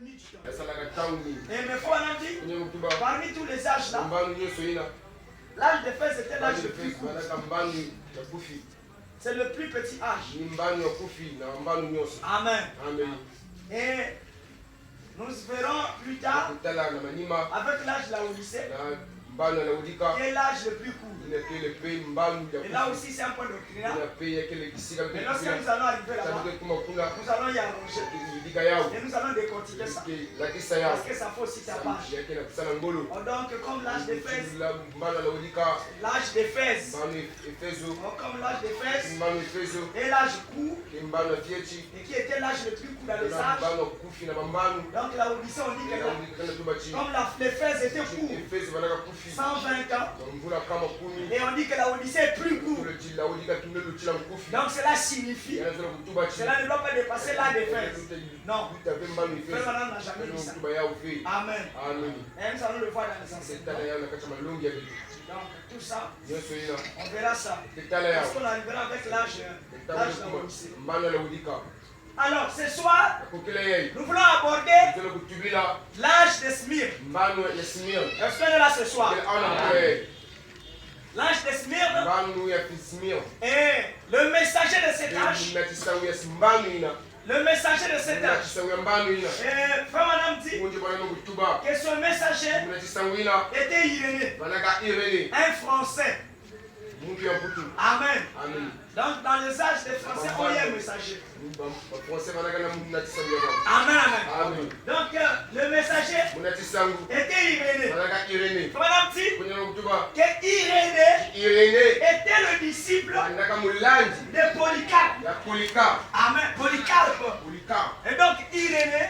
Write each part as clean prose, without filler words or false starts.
Et mes frères ont dit, parmi tous les âges là, l'âge des fers c'était l'âge le plus court. C'est le plus petit âge. Amen. Et nous verrons plus tard avec l'âge de la Odyssée qui est l'âge le plus court. Et là aussi c'est un point doctrinal. Mais lorsque nous allons arriver là-bas, nous allons y arranger. Et nous allons décortiquer ça. Parce que ça faut aussi ta page. Donc comme l'âge des Fès, l'âge des Fès, comme l'âge des Fès, et l'âge court, et qui était l'âge le plus court dans les âges. Donc la Odyssée on dit que comme les Fès étaient courts, 120 ans, et on dit que la Odyssée est plus courte. Donc cela signifie, cela ne doit pas dépasser l'âge des Fès. Non. Frère Madame n'a jamais dit ça. Amen. Et nous allons le voir dans les enseignements. Donc tout ça, on verra ça. Parce qu'on arrivera avec l'âge de la Odyssée. Alors ce soir, nous voulons aborder l'âge de Smyrne. Est-ce qu'on est là ce soir? L'âge de Smyrne et le messager de cet âge. Le messager de cet âge. Et frère Madame dit que ce messager était Irénée, un Français. Amen. Donc dans les âges des Français, on y a un messager. Amen, amen. Donc le messager était Irénée. Madame dit que Irénée était le disciple de Polycarpe. Amen. Polycarpe. Et donc Irénée,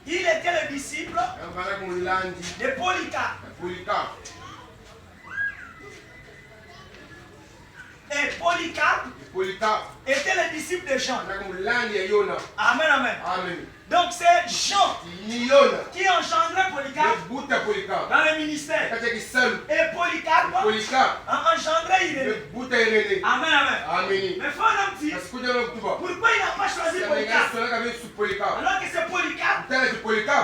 il était le disciple de Polycarpe. Et Polycarpe était le disciple de Jean. Amen, amen. Donc c'est Jean qui engendrait Polycarpe dans le ministère. Et Polycarpe a engendré Irénée. Amen, amen. Mais frère Madame dit, pourquoi il n'a pas choisi Polycarpe alors que c'est Polycarpe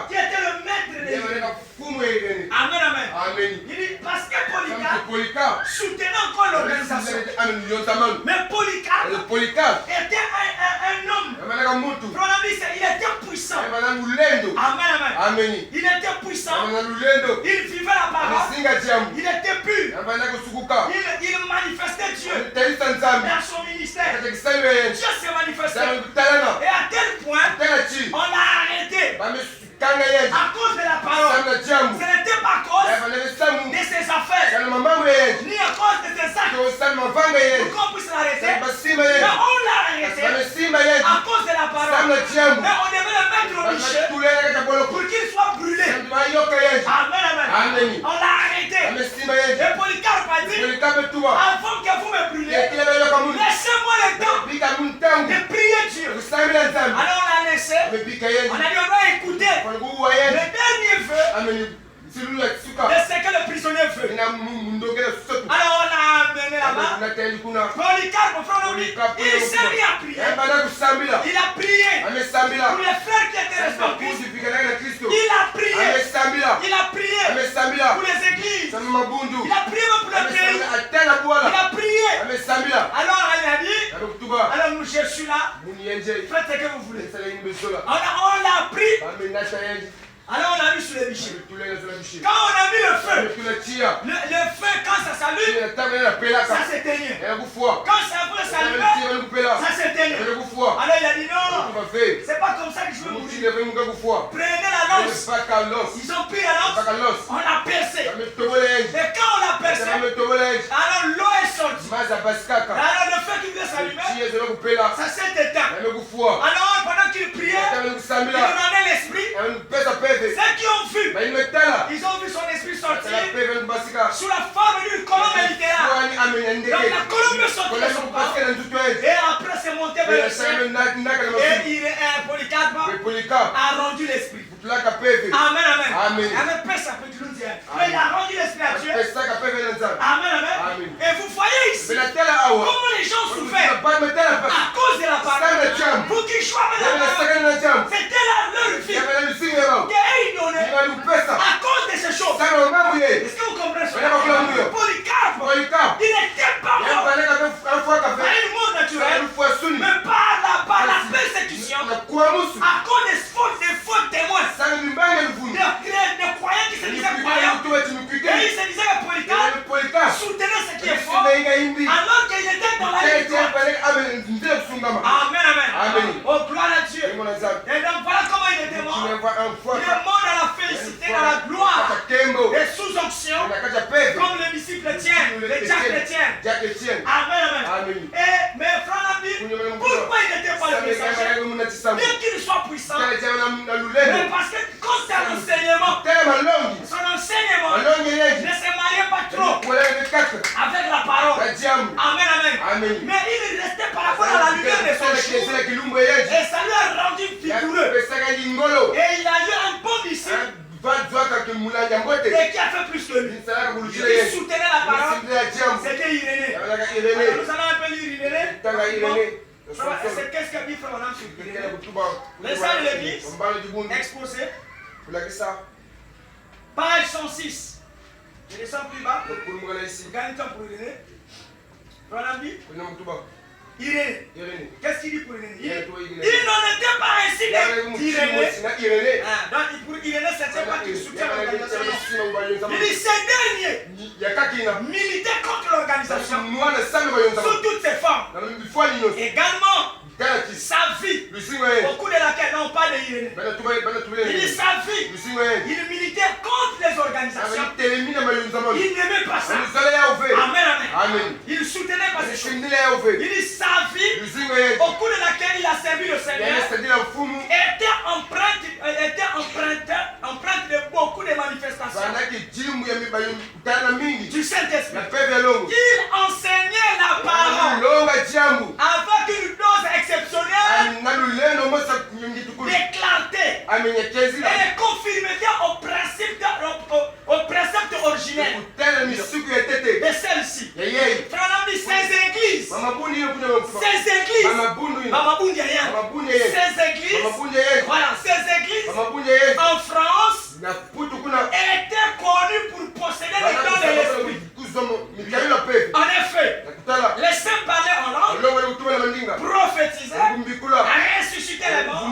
qui était le maître de l'Irénée. Amen, amen. Il dit parce que Polycarpe soutenait encore l'organisation. Mais Polycarpe était un homme. Frère Madame dit, il était puissant. Amen, amen. Il était puissant. Il vivait la parole. Il était pur. Il manifestait Dieu dans son ministère. Dieu s'est manifesté. Et à tel point, on l'a arrêté. À cause de la parole. Ce n'était pas à cause de ses affaires, ni à cause de ses actes, pour qu'on puisse l'arrêter. Mais on l'a arrêté à cause de la parole. Mais on devait le mettre au bûcher pour qu'il soit brûlé. Amen, amen. On l'a arrêté. Et Polycarpe a dit, avant que vous me brûlez, laissez-moi le temps de prier Dieu. Alors on l'a laissé. On a dit on va écouter le dernier vœu de ce que le prisonnier veut. Alors on l'a amené là-bas. Polycarpe, il s'est mis à prier. Il a prié pour les frères qui étaient restés. Il a prié pour les églises. Il a prié pour le pays. Il a prié. Alors elle a dit, alors je suis là, faites ce que vous voulez. On l'a pris. Alors on a mis sur le bûcher. Quand on a mis le feu, le feu quand ça s'allume, ça s'éteignait. Quand ça veut s'allumer, ça s'éteignait. Alors il a dit non, c'est pas comme ça que je veux mourir. Prenez la lance. Ils ont pris la lance, on l'a percé. Et quand on l'a percé, alors l'eau est sortie. Alors le feu qui devait s'allumer, ça s'est éteint. Alors pendant qu'il priait, il demandait l'esprit. Ceux qui ont vu, ils ont vu son esprit sortir sous la forme d'une colombe littéraire. Donc la colombe est sortie de son corps. Et après c'est monté vers le ciel. Et Polycarpe a rendu l'esprit. Amen, amen. Amen, Père, ça peut nous dire. Mais il a rendu l'esprit à Dieu. Amen, amen. Et vous voyez ici comment les gens souffrent à cause de la parole. Pour qu'ils choisissent la accusation, à cause des faux témoins, des croyants qui se disaient croyants, et ils se disaient que Polycarpe soutenait ce qui est faux, alors qu'il était dans la victoire. Amen, amen. Oh, gloire à Dieu. Et donc voilà comment il était mort. Il est mort dans la félicité, dans la gloire, et sous onction, comme les disciples tiennent, les Jacques Étienne. Amen. Mais frère Nabi, pourquoi il n'était pas le messager? Bien qu'il soit puissant, mais parce que quand c'est un enseignement, son enseignement ne se mariait pas trop avec la parole. Amen. Mais il restait par rapport à la lumière de son jour, et ça lui a rendu vigoureux. Et il a eu un bon disciple et qui a fait plus que lui. Il soutenait la parole. C'était Irénée. Alors, nous allons un peu lire Irénée. C'est qu'est-ce qu'a dit Frère Branham sur Irénée? Les salles de l'église, exposé. Page 106. Je descends plus bas. Gagne temps pour Irénée. Frère Branham dit Irénée. Qu'est-ce qu'il dit pour Irénée? Il n'en était pas ainsi d'Irénée. Donc pour Irénée, c'était pas qu'il soutient l'organisation. Il dit ces derniers militaient contre l'organisation sous toutes ses formes. Également, sa vie, au cours de laquelle on parle d'Irénée. Il dit sa vie, il militait contre les organisations. Il n'aimait pas ça. Amen. Il soutenait pas ces choses. Il dit sa vie, au cours de laquelle il a servi le Seigneur, était empreinte de beaucoup de manifestations du Saint-Esprit. Il enseignait la parole avec une dose exceptionnelle de clarté et de conformité au précepte originel de celle-ci. Frère, ces églises, en France étaient connues pour posséder le don de l'esprit. En effet, les saints parlaient en langue, prophétisaient, ressuscitaient les morts,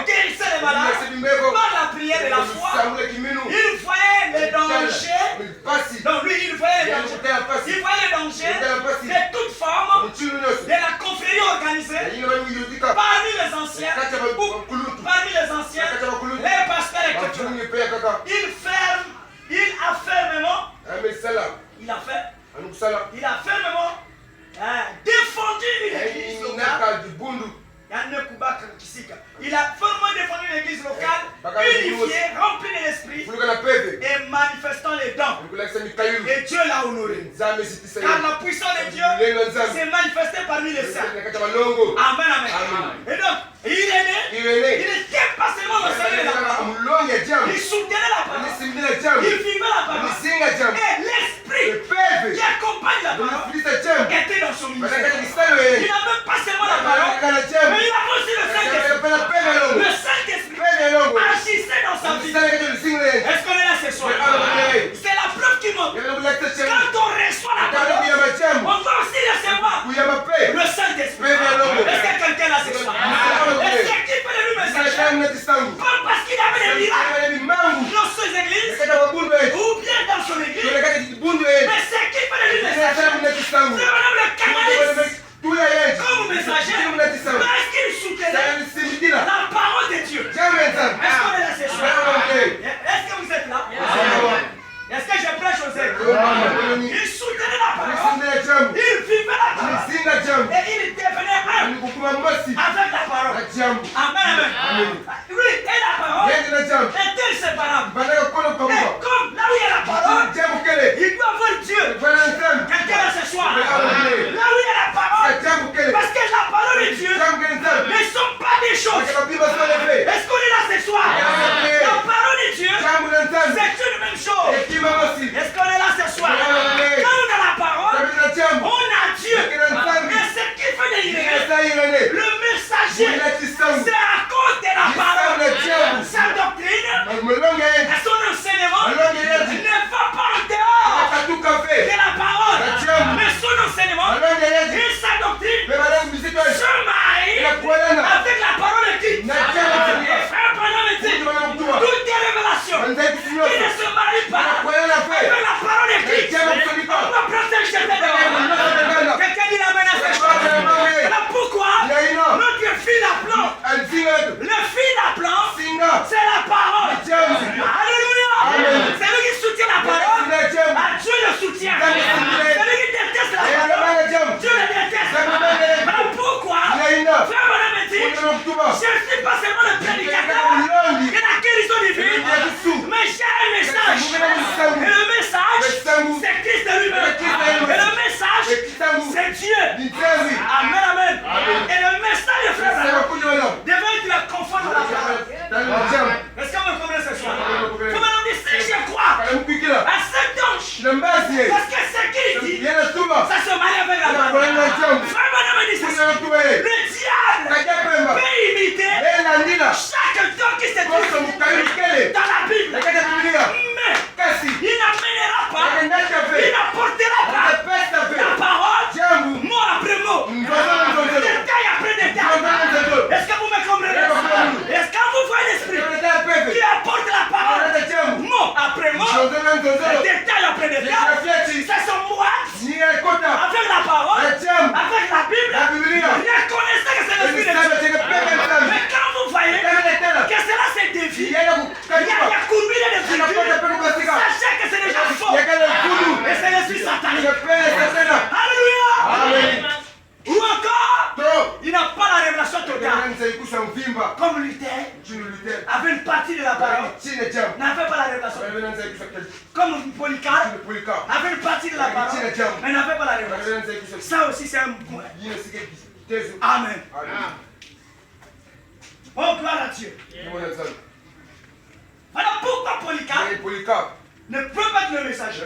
guérissaient les malades par la prière et la foi. Ils voyaient les dangers. Donc lui, il voyait les dangers. Il voyait les dangers de toute forme de la confrérie organisée parmi les anciens, les pasteurs et chrétiens. Il a fermement défendu une église locale. Il a formellement défendu une église locale, unifiée, remplie de l'esprit et manifestant les dons. Et Dieu l'a honoré. Car la puissance de Dieu s'est manifestée parmi les saints. Amen. Et donc, il n'était pas seulement l'enseignant de la parole. Il soutenait la parole. Il vivait la parole. Et l'esprit qui accompagne la parole était dans son ministère. Il n'a même pas seulement la parole, mais il a aussi le Saint-Esprit. Le Saint-Esprit agissait dans sa vie. Est-ce qu'on est là ce soir? C'est la preuve qui montre. Quand on reçoit la parole, on doit aussi recevoir le Saint-Esprit. Est-ce que quelqu'un là ce soir? Est-ce qu'il peut le lui messager? Pas parce qu'il avait des miracles dans ses églises ou bien dans son église, mais c'est qui peut le lui messager? C'est le canaliste comme messager parce qu'il soutenait la parole de Dieu. Est-ce qu'on est là ce soir? Est-ce que vous êtes là? Est-ce que je prêche aux aigles? Il soutenait la parole, il vivait la parole et il devenait un avec la parole. Amen. Oui, et la parole est inséparable. Et comme là où il y a la parole, il doit voir Dieu. Quelqu'un là ce soir? Là où il y a la parole, parce que la parole de Dieu ne sont pas des choses. Est-ce qu'on est là ce soir? La parole de Dieu, c'est une même chose. Est-ce qu'on est là ce soir? Quand on a la parole, on a Dieu. Mais ce qui fait de l'Irénée, le messager, c'est à cause de la parole. Sa doctrine et son enseignement ne va pas en dehors de la parole. Mais son enseignement Il ne se marie pas avec la parole écrite. On va protéger tes devoirs. Quelqu'un dit la menace. Voilà pourquoi notre fil à plomb, le fil à plomb, c'est la parole. Alléluia. C'est lui qui soutient la parole. Dieu le soutient. C'est lui qui déteste la parole. Dieu le déteste. Voilà pourquoi, frère Madame dit, je ne suis pas seulement le prédicateur de la guérison divine, mais j'ai un message. Et le message, c'est Christ lui-même. Et le message, c'est Dieu. Amen, amen. Et le message de frère Madame devait être conforme à la parole. Est-ce qu'on me comprend ce soir? Frère Madame dit, si je crois à cet ange, parce que ce qu'il dit, ça se marie avec la parole. Frère Madame dit ceci. Le diable peut imiter chaque don qui se trouve dans la Bible. Mais il n'amènera pas, il n'apportera pas la parole mot après mot, détail après détail. Est-ce que vous me comprenez? Est-ce que vous voyez l'esprit qui apporte la parole mot après mot, détail après détail? C'est son moi avec la parole, avec la Bible. Reconnaissez que c'est l'esprit de Dieu. Mais quand vous voyez que cela s'est dévié, il y a courbé de virgule, sachez que c'est déjà faux. Et c'est l'esprit satanique. Alléluia. Ou encore, il n'a pas la révélation totale. Comme Luther avait une partie de la parole, n'avait pas la révélation. Comme Polycarpe avait une partie de la parole, mais n'avait pas la révélation. Ça aussi c'est un point. Amen. Oh, gloire à Dieu. Voilà pourquoi Polycarpe ne peut pas être le messager.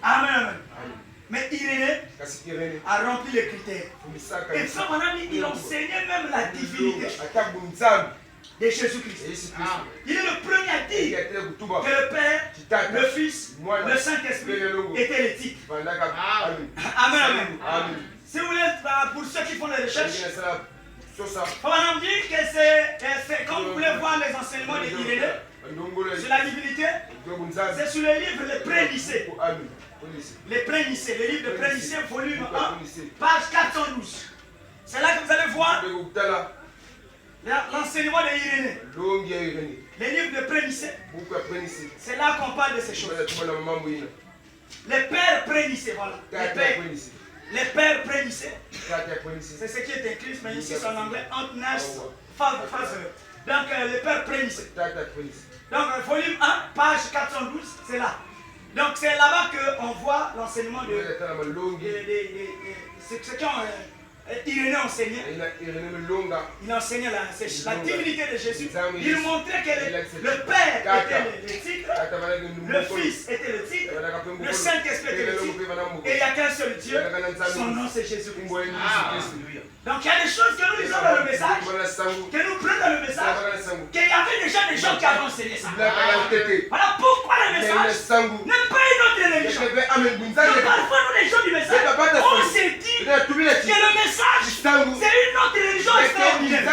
Amen, amen. Mais Irénée a rempli les critères. Et ça, mon ami, il enseignait même la divinité de Jésus-Christ. Il est le premier à dire que le Père, le Fils, le Saint-Esprit étaient les titres. Amen, amen. Si vous voulez, pour ceux qui font les recherches, on va dire que c'est quand vous voulez voir les enseignements d'Irénée sur la divinité, c'est sur le livre Les Pré-Nicées. Les Pré-Nicées, le livre de Pré-Nicée, volume 1, page 412. C'est là que vous allez voir l'enseignement d'Irénée. Les livres de Pré-Nicée, c'est là qu'on parle de ces choses. Les pères Pré-Nicée, voilà. Les pères Pré-Nicée, c'est ce qui est écrit, mais ici c'est en anglais, Antnas Father. Donc les pères Pré-Nicée. Donc volume 1, page 412, c'est là. Donc c'est là-bas qu'on voit l'enseignement de ce qui ont Irénée enseignait. Il enseignait la divinité de Jésus. Il montrait que le Père était le titre, le Fils était le titre, le Saint-Esprit était le titre, et il n'y a qu'un seul Dieu, son nom c'est Jésus-Christ. Donc il y a des choses que nous lisons dans le message, que nous prenons dans le message, qu'il y avait déjà des gens qui avaient enseigné ça. Voilà pourquoi le message n'est pas une autre religion. Donc parfois nous les gens du message, on s'est dit que le message c'est une autre religion extraordinaire.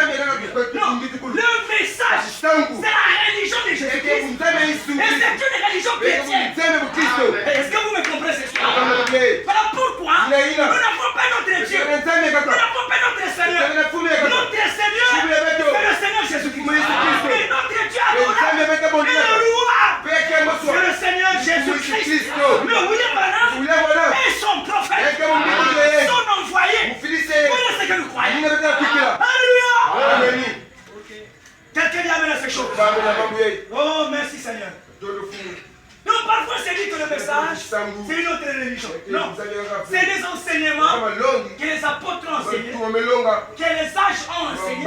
Non, le message c'est la religion de Jésus-Christ. Et c'est une religion chrétienne. Est-ce que vous me comprenez ce soir? Voilà pourquoi nous n'avons pas notre Dieu. Nous n'avons pas notre Seigneur. Notre Seigneur, c'est le Seigneur Jésus-Christ. Et notre Dieu adorable et le roi, c'est le Seigneur Jésus-Christ. Mais William Branham et son prophète, son envoyé. Voilà ce que nous croyons. Alléluia. Quelqu'un dit amen à ces choses. Oh, merci Seigneur. Donc parfois c'est dit que le message c'est une autre religion. Non, c'est des enseignements que les apôtres ont enseignés, que les sages ont enseignés.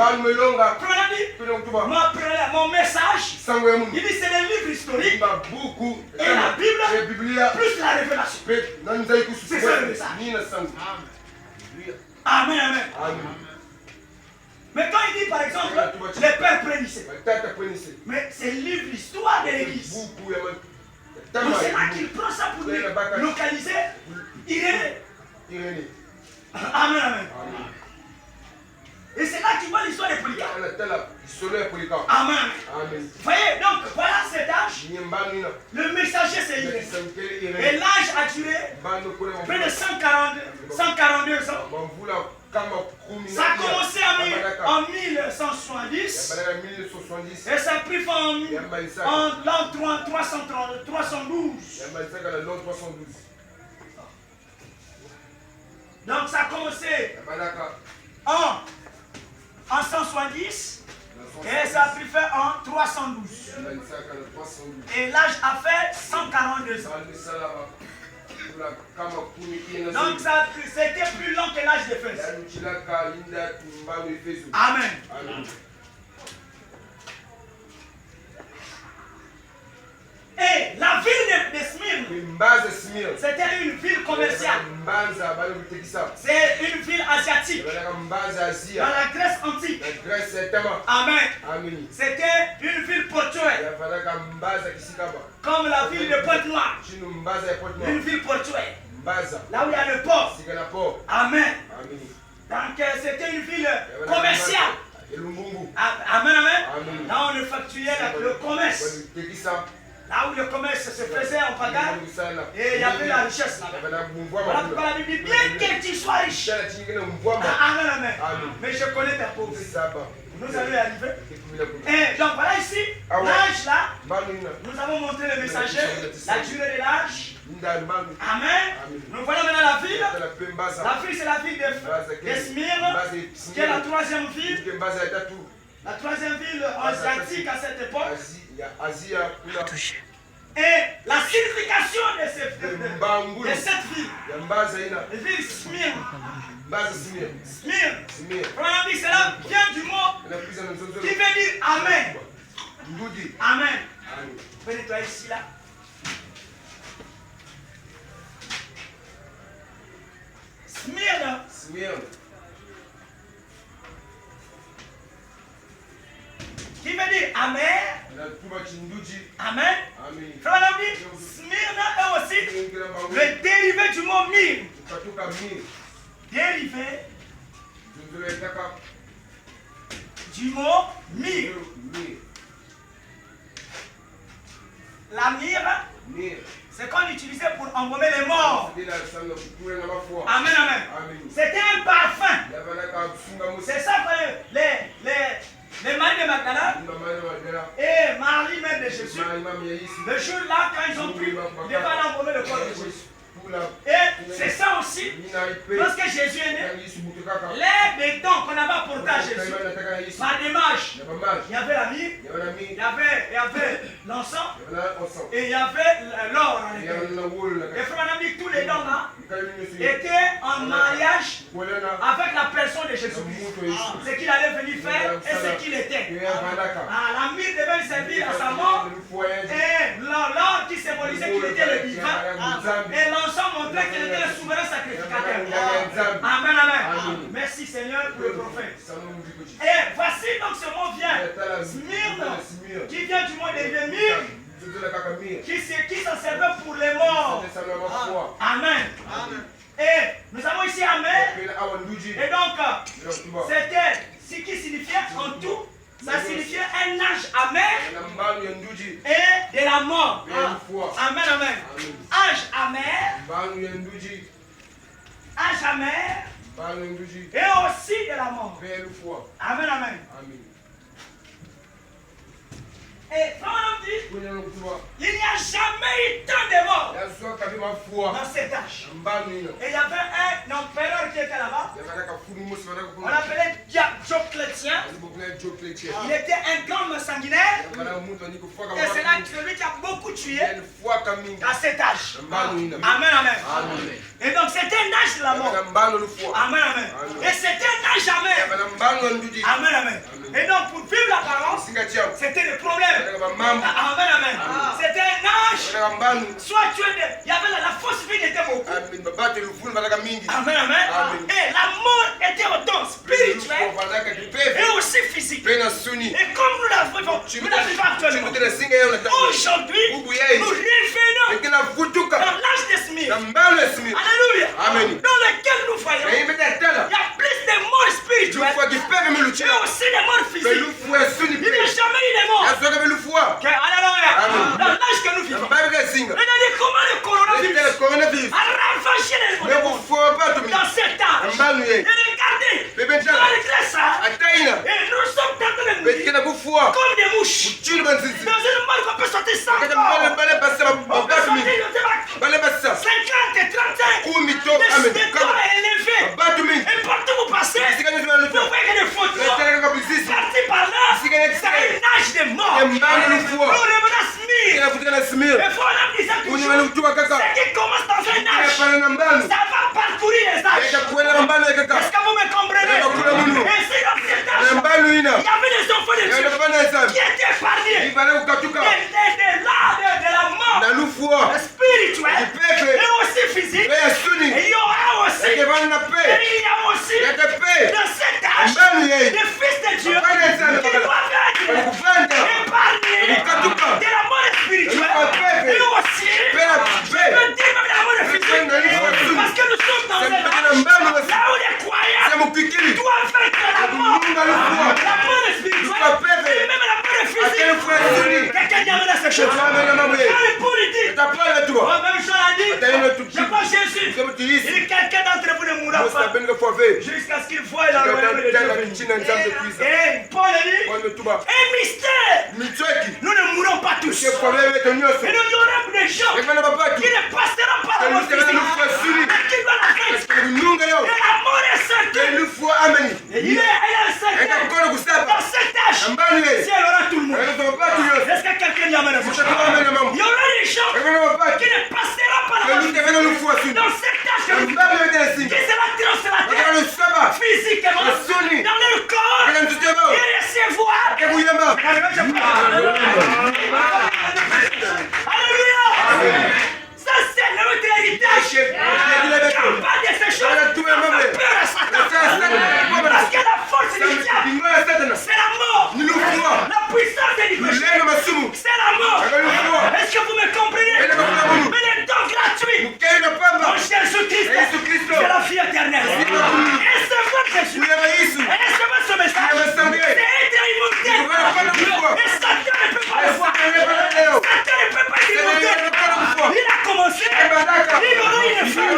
Mon message, il dit c'est les livres historiques et la Bible plus la révélation. C'est ça le message. Amen, amen. Mais quand il dit par exemple les pères Pré-Nicée, mais c'est le livre l'histoire de l'église. Donc c'est là qu'il prend ça pour localiser Irénée. Amen, amen. Et c'est là qu'il voit l'histoire de Polycarpe. Amen. Vous voyez, donc voilà cet âge Le messager s'est iréné. Et l'âge a duré près de 142 ans. Ça a commencé en 1170 et ça a pris fin en l'an 312. Donc ça a commencé en 170 et ça a pris fin en 312. Et l'âge a fait 142 ans. Donc c'était plus long que l'âge d'Éphèse. Amen. Et la ville de Smyrne, c'était une ville commerciale. C'est une ville asiatique. Dans la Grèce antique. Amen. C'était une ville portuaire. Comme la ville de Pointe-Noire. Une ville portuaire. Là où il y a le port. Amen. Donc c'était une ville commerciale. Amen, amen. Là on effectuait le commerce. Là où le commerce se faisait en pagaille, et il y avait la richesse là-bas. Voilà pourquoi la Bible dit, bien que tu sois riche. Amen, amen. Mais je connais ta pauvreté. Nous allons y arriver. Et donc voilà ici, l'âge là, nous avons montré le messager, la durée de l'âge. Amen. Nous voyons maintenant la ville. La ville c'est la ville de Smyrne, qui est la troisième ville. La troisième ville asiatique à cette époque. Et la signification de cette ville, la ville Smyrne. Smyrne, cela vient du mot qui veut dire Amen. Amen. Vous nettoyer ici là. Smyrne. Qui veut dire Amen. Amen. Frère dit, Smyrne est aussi le dérivé du mot myrrhe. Dérivé du mot myrrhe. La myrrhe, c'est qu'on utilisait pour embaumer les morts. Amen, amen. C'était un parfum. C'est ça que les maris de Magdala et Marie, mère de Jésus, le jour-là, quand ils ont pris, ils devaient embaumer le corps de Jésus. Et c'est ça aussi, lorsque Jésus est né, les dons qu'on avait apportés à Jésus, par démarche, il y avait la myrrhe, il y avait l'encens, et il y avait l'or à l'intérieur. Et frère, on a dit que tous les dons là étaient en mariage avec la personne de Jésus. Ce qu'il allait venir faire et ce qu'il était. La myrrhe devait servir à sa mort, et l'or qui symbolisait qu'il était le divin, et l'encens montrait qu'il était le souverain sacrificateur. Amen, amen. Merci Seigneur pour le prophète. Et voici donc ce mot vient. Smyrne, qui vient du mot de myrrhe, qui s'en servait pour les morts. Amen. Et nous avons ici Amen. Et donc, c'était ce qui signifiait en tout. Ça signifiait un âge amer et de la mort. Amen, amen. Âge amer. Âge amer. Et aussi de la mort. Amen, amen. Et frère dit, il n'y a jamais eu tant de morts dans cet âge. Et il y avait un empereur qui était là-bas. On l'appelait Dioclétien. Il était un grand sanguinaire. Et c'est là celui qui a beaucoup tué à cet âge. Amen, amen. Et donc c'était un âge de la mort. Amen, amen. Et c'était un âge amer. Amen, amen. Et donc pour vivre la parole, c'était le problème. Amen, amen. C'était un âge. Soit tu es il y avait la fausse vie était beaucoup. Amen, amen. Et la mort était autant spirituelle et aussi physique. Et comme nous l'avons actuellement, aujourd'hui, nous revenons dans l'âge de Smyrne. Alléluia. Dans lequel nous voyons, il y a plus de morts spirituelles et aussi de morts physiques. Il n'y a jamais eu de mort. Alléluia. Dans l'âge que Regardez comment le coronavirus a ravagé les gens dans cet âge. Et regardez, malgré ça, et nous sommes en train de mourir comme des mouches. Dans une mort qu'on peut sortir 100 corps. 50 et 35. Le corps est élevé. Et partout vous passez, vous voyez des photos. Parti par là, c'est un âge de mort. Nous revenons à Smith. Et il faut en dire toujours, ce qui commence dans un âge, ça va parcourir les âges. Est-ce que vous me comprenez? Et c'est dans cet âge, il y avait des enfants de Dieu qui étaient épargnés de la mort spirituelle et aussi physique. Et il y aura aussi, et il y a aussi dans cet âge des fils de Dieu qui doivent être épargnés de la mort spirituelle et aussi, je peux dire même de la mort physique, parce que nous sommes dans un âge là où les croyants doivent vaincre la mort spirituelle et même la mort physique. Quelqu'un dit amène à cette chose. Quand le Paul dit, même chose a dit, je crois Jésus, il dit quelqu'un d'entre vous ne mourra pas jusqu'à ce qu'il voie la royaume de Dieu. Et Paul dit, un mystère, nous ne mourrons pas tous. Et nous y aura des gens qui ne passeront pas la mort physique, mais qui vont la vaincre. Et la mort est certaine. Et il est certain. Dans cet âge, si elle aura tout le monde. Est-ce que quelqu'un y amène à ce chose? Il y aura des gens qui ne passeront pas la mort physique. Dans cet âge, qui sera transformé physiquement dans leur corps et recevoir. Alléluia. Ça c'est notre héritage. Il n'y a pas de ces choses. On fait peur à Satan. Parce que la force du diable, c'est la mort. La puissance de l'hypothèse, c'est la mort. Est-ce que vous me comprenez? Mais le don gratuit en Jésus-Christ, c'est la vie éternelle. Et c'est votre Jésus. Et c'est votre message. C'est être immortel. Et Satan ne peut pas le voir. Satan ne peut pas être immortel. Il a commencé. Il aura une fin.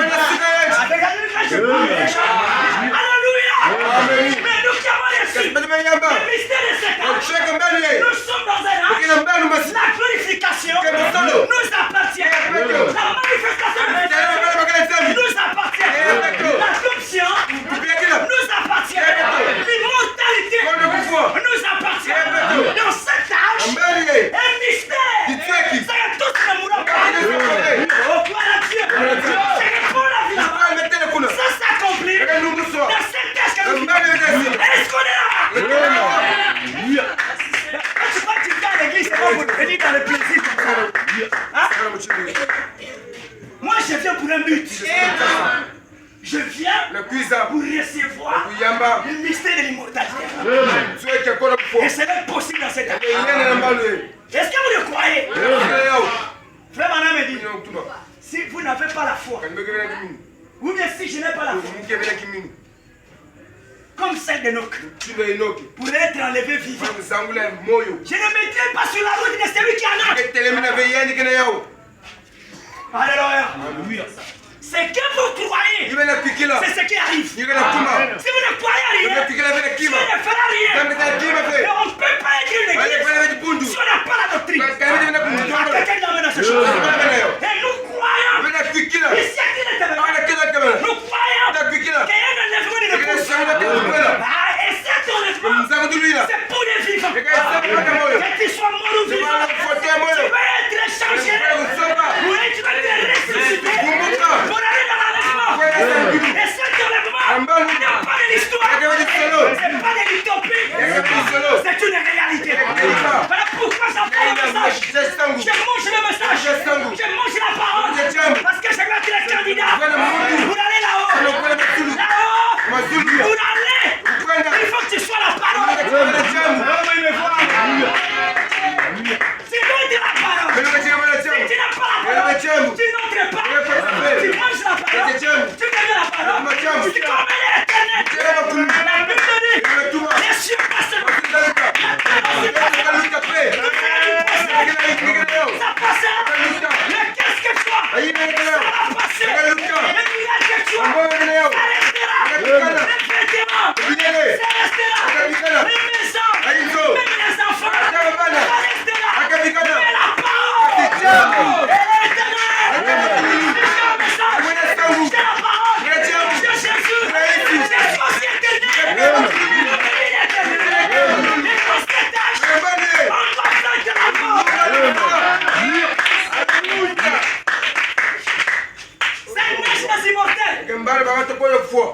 Alléluia. Mais nous qui avons reçu le mystère de cet âge, nous sommes dans un âge. La glorification nous appartient. La manifestation nous appartient. L'adoption nous appartient. L'immortalité nous appartient. Dans cet âge, un mystère. C'est tout ce que nous mourons pas. Oh, gloire à Dieu. C'est pour la vie. Ça s'accomplit dans cet âge que nous vivons. Est-ce qu'on est là? Quand tu vas à l'église, c'est pas pour venir dans le plaisir. Hein? Moi, je viens pour un but. Je viens pour recevoir le mystère de l'immortalité. Et c'est même possible dans cette année. Est-ce que vous le croyez? Frère Manan me dit, si vous n'avez pas la foi, ou bien si je n'ai pas la foi, comme celle de Enoch, pour être enlevé vivant, je ne mettrai pas sur la route de celui qui en a. Alléluia. Ce que vous croyez, c'est ce qui arrive. Si vous ne croyez rien, Dieu ne fera rien. Et on ne peut pas être une église si on n'a pas la doctrine. Quelqu'un nous amène à ce chose. Et nous croyons, ici à nous croyons qu'il y a un enlèvement de l'épouse. Et cet enlèvement, c'est pour les vivants. Que tu sois mort ou vivant, tu vas être changé. Oui, tu vas être ressuscité. Pour aller dans l'enlèvement. Et cet enlèvement n'est pas de l'histoire. C'est pas de l'utopie. C'est une réalité. Voilà pourquoi j'entends le message. Je mange le message. Je mange la parole. Parce que je veux être le candidat. Pour aller là-haut. Là-haut. Pour aller. Il faut que tu sois la parole. Tu veux dire la parole.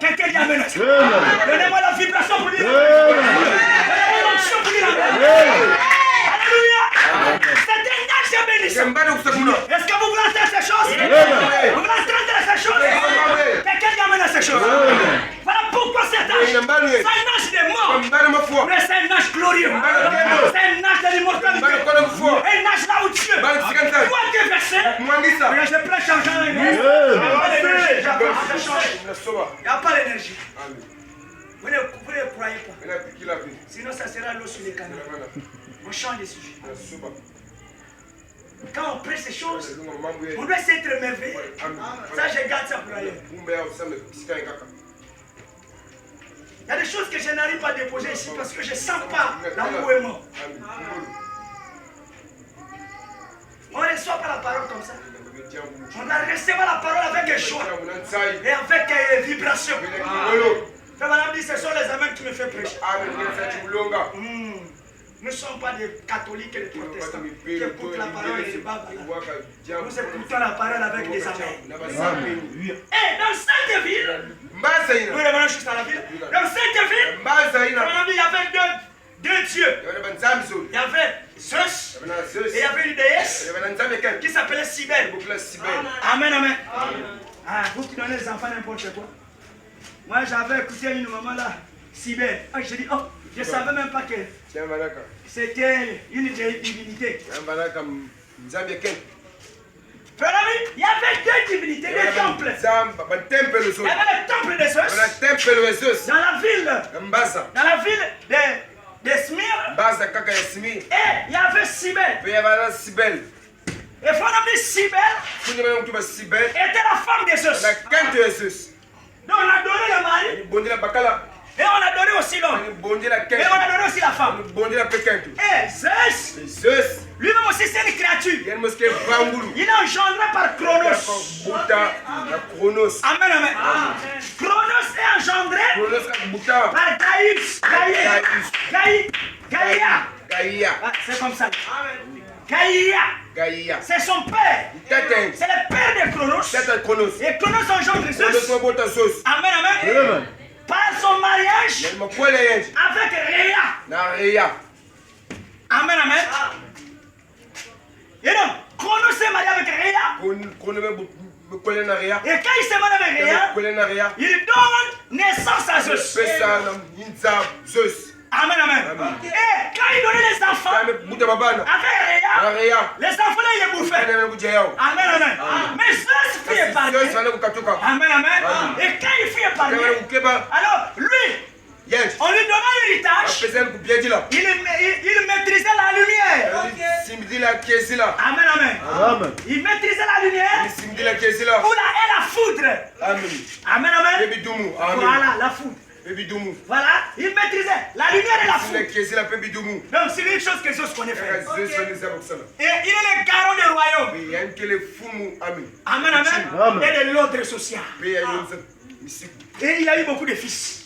Quelqu'un dit amen. Donnez-moi la vibration pour dire donnez-moi l'onction pour dire amen. Alléluia. C'est un âge bénissant. Est-ce que vous voulez entendre ces choses? Vous voulez entendre ces choses? Quelqu'un dit amen à ces choses. Voilà pourquoi cet âge, c'est un âge de mort. Mais c'est un âge glorieux. C'est un âge de l'immortalité. Un âge là où Dieu doit déverser. Mais je peux changer l'énergie. Il n'y a pas d'énergie. Vous ne croyez pas. Sinon, ça sera l'eau sur les canaux. On change de sujet. Quand on prêche ces choses, on doit s'être émerveillé. Ça, je garde ça pour ailleurs. Il y a des choses que je n'arrive pas à déposer ici parce que je ne sens pas l'amour. On ne reçoit pas la parole comme ça. On doit recevoir la parole avec un choix et avec une vibration. Frère Madame dit, ce sont les amens qui me font prêcher. Nous ne sommes pas des catholiques et des protestants qui écoutent la parole et les babes. Nous écoutons la parole avec des amens. Et dans cette ville, nous revenons juste à la ville. Dans cette ville, il y avait deux dieux. Il y avait Zeus et il y avait une déesse qui s'appelait Cybèle. Amen, amen. Ah, vous qui donnez les enfants n'importe quoi. Moi j'avais écouté une maman là, Cybèle. Ah, j'ai dit, oh, je ne savais même pas que c'était une divinité. Frère ami, il y avait deux divinités, deux temples. Il y avait le temple de Zeus dans la ville de Smyrne. Et il y avait Cybèle. Et frère ami, Cybèle était la femme de Zeus. Donc on a donné le mari. Et on a donné aussi l'homme. Et on a donné aussi la femme. Et Zeus, lui-même aussi c'est une créature. Il est engendré par Chronos. Amen, amen. Chronos est engendré par Gaïa. C'est comme ça. Gaïa. C'est son père. C'est le père de Chronos. Et Chronos engendre Zeus. Amen, amen. Par son mariage avec Rhea. Amen, amen. Et donc, Chronos s'est marié avec Rhea. Et quand il s'est marié avec Rhea, il donne naissance à Zeus. Amen, amen. Et quand il donnait les enfants avec Rhea, les enfants là, ils les bouffaient. Amen, amen. Mais Zeus fut épargné. Amen, amen. Et quand il fut épargné, alors lui, on lui donna l'héritage. Il maîtrisait la lumière. Amen, amen. Il maîtrisait la lumière pour la foudre. Amen, amen. Voilà, la foudre. Voilà, il maîtrisait la lumière et la foudre. Donc c'est une chose que Zeus connaît faire. Et il est le garant du royaume. Amen, amen. Et de l'ordre social. Et il a eu beaucoup de fils.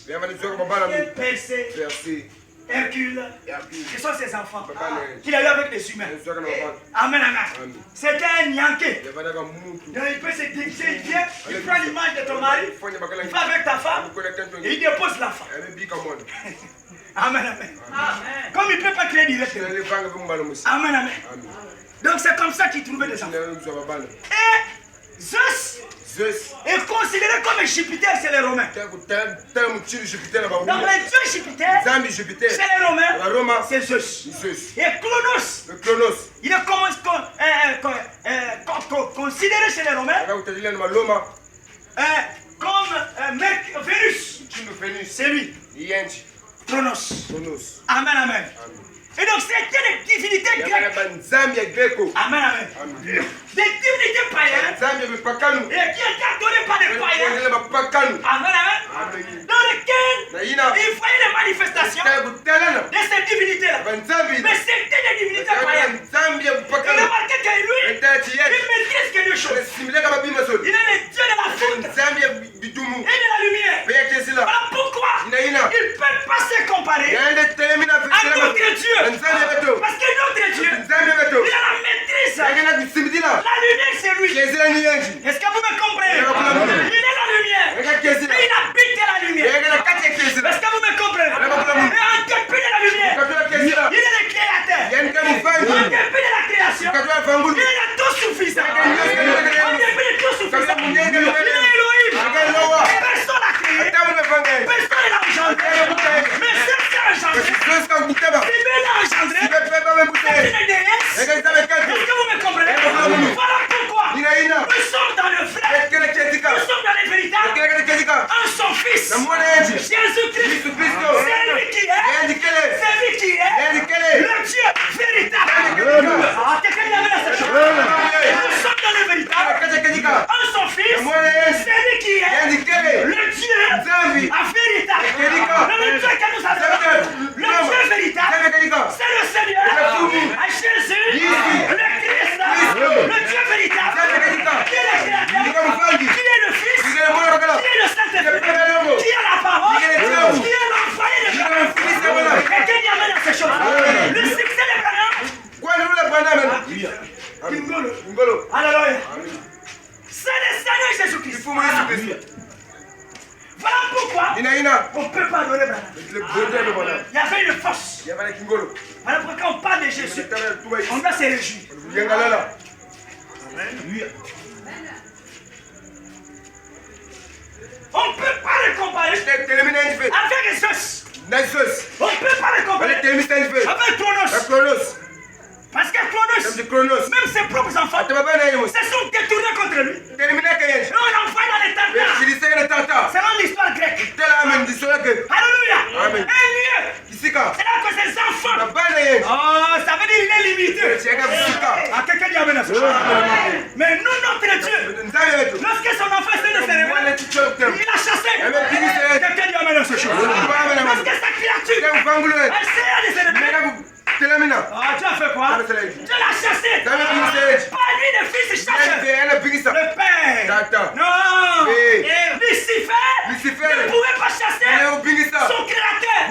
Persée, Hercule, ce sont ses enfants qu'il a eu avec les humains. Amen, amen. C'était un Yankee. Donc il peut se déguiser, il vient, il prend l'image de ton mari, il va avec ta femme et il dépose la femme. Amen, amen. Comme il ne peut pas créer directement. Amen, amen. Donc c'est comme ça qu'il trouvait des enfants. Et Zeus est considéré comme Jupiter, c'est les Romains. Donc le dieu Jupiter, c'est les Romains, c'est Zeus. Et Chronos, il est considéré chez les Romains comme Vénus. C'est lui. Chronos. Amen, amen. Et donc c'était des divinités grecques. Amen, amen. Des divinités païennes. Et qui étaient adorées par les païens. Amen, amen. Dans lesquelles ils voyaient les manifestations de ces divinités-là. Mais c'était des divinités païennes. Et remarquez que lui, il maîtrise quelque chose. Il est le Dieu de la foudre et de la lumière. Voilà pourquoi il ne peut pas se comparer à notre Dieu. Parce que notre Dieu, il a la maîtrise. La lumière, c'est lui. Est-ce que vous me comprenez? Il est la lumière. Et il habite début de la création, il est tout suffisant. Au début de tout suffisant, il est Elohim. Personne n'a créé. Personne n'a engendré. Mais c'est ça engendré. Si Dieu l'a engendré, c'est une déesse. Est-ce que vous me comprenez? Voilà pourquoi nous sommes dans le vrai. Nous sommes dans les véritables. En son fils. Jésus-Christ. C'est lui qui est. C'est lui qui est. Le Dieu véritable. Ah, quelqu'un y avait la chose. Nous sommes dans le véritable. En son fils. C'est lui qui est. Le Dieu véritable. Le Dieu que nous avons. Le Dieu véritable. C'est le Seigneur. À Jésus. Le Christ. Le Dieu véritable. Qui est le créateur. Qui est le Fils. Qui est le Saint-Esprit. Qui est la parole. Qui est l'envoyé de Dieu. Quelqu'un y amène à ces choses. Le succès des Branham. Kingolo. Alléluia. C'est le Seigneur Jésus-Christ. Voilà pourquoi on ne peut pas adorer Branham. Il y avait une force. Voilà pourquoi quand on parle de Jésus, on doit se réjouir. On ne peut pas le comparer avec Zeus. On ne peut pas le comparer avec Chronos. Parce que Chronos, même ses propres enfants, se sont détournés contre lui. Et on l'envoie dans les Tartares. Selon l'histoire grecque. Alléluia. Un lieu. C'est là que ses enfants. Oh, ça veut dire qu'il est limité. À quelqu'un dit amen. Mais nous, notre Dieu, lorsque son enfant essaie de se révéler, il a chassé. Quelqu'un dit amen à ce chose. Lorsque sa créature essayait de se révéler. Ah, tu as fait quoi? Tu l'as chassé. Pas lui, le fils, il chasse. Le père. Non. Lucifer ne pouvait pas chasser son créateur.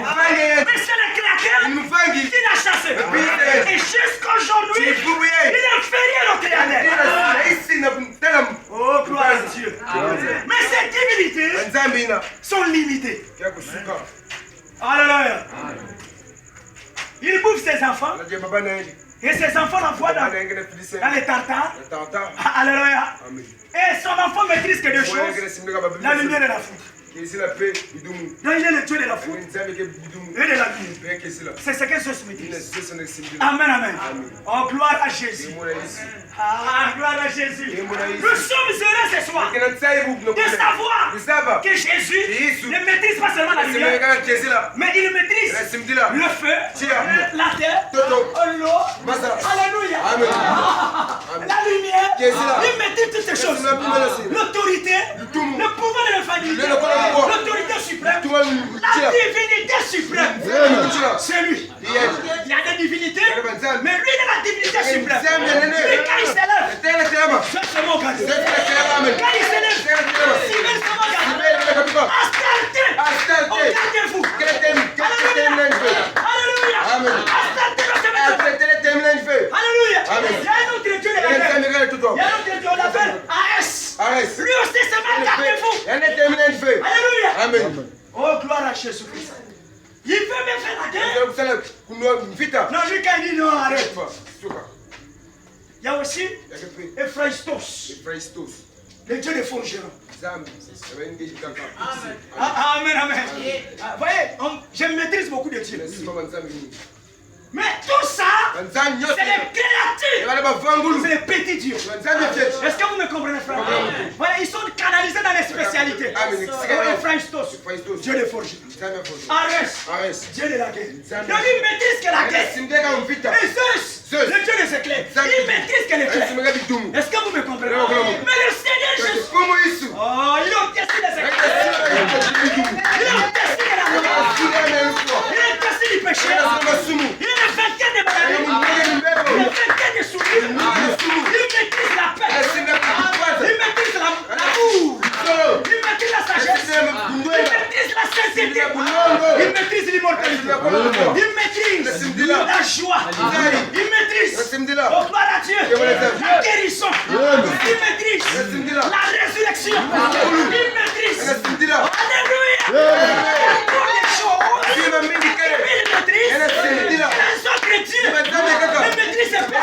Mais c'est le créateur qui l'a chassé. Et jusqu'aujourd'hui, il est inférieur au créateur. Oh, gloire à Dieu. Mais ces divinités sont limitées. Alléluia. Il bouffe ses enfants. Et ses enfants l'envoient dans les Tartares. Alléluia. Et son enfant maîtrise que deux choses. La lumière et la foudre. Donc il est le Dieu de la foudre et de la lumière. C'est ce que Jésus maîtrise. Amen, amen. Oh, gloire à Jésus. Ah, gloire à Jésus. Nous sommes heureux ce soir de savoir que Jésus ne maîtrise pas seulement la lumière, mais il maîtrise le feu, la terre, l'eau. Alléluia. La lumière. Il maîtrise toutes ces choses. L'autorité, le pouvoir de l'infantilité, l'autorité suprême, la divinité suprême. C'est lui. Il y a des divinités, mais lui il a la divinité suprême. Lui, quand il s'élève, c'est mon gars. Quand il s'élève, Sibel, c'est mon gars. Astarte, regardez-vous. Alléluia. Astarte, alléluia. Il y a un autre Dieu de la terre. Il y a un autre Dieu, on l'appelle Arès. Lui aussi, c'est mal, gardez-vous. Alléluia. Amen. Oh, gloire à Jésus-Christ. Il veut me faire la guerre. Non, lui, quand il dit non, arrête. Il y a aussi Héphaïstos, le Dieu des forgerons. Amen, amen. Voyez, je maîtrise beaucoup de dieux. Mais tout ça, c'est les créatures. C'est les petits dieux. Est-ce que vous me comprenez, frère? Voilà, ils sont canalisés dans les spécialités. Héphaïstos, Dieu des forgerons. Arès, Dieu de la guerre. Donc il maîtrise que la guerre. Et Zeus, le Dieu des éclairs, il maîtrise que les éclairs. Est-ce que vous me comprenez? Mais le Seigneur Jésus, oh, il a testé les éclairs. Il a testé la mort. Il a testé du péché. Il est le vainqueur des maladies. Il est le vainqueur des soucis. Il maîtrise la paix. Il maîtrise l'amour. Il maîtrise la sagesse. Il maîtrise la sincérité. Il maîtrise l'immortalité. Il maîtrise la joie. Il maîtrise, oh gloire à Dieu, la guérison. Il maîtrise la résurrection. Il maîtrise, alléluia, pour les choses. Il maîtrise les autres dieux. Il maîtrise ses pères.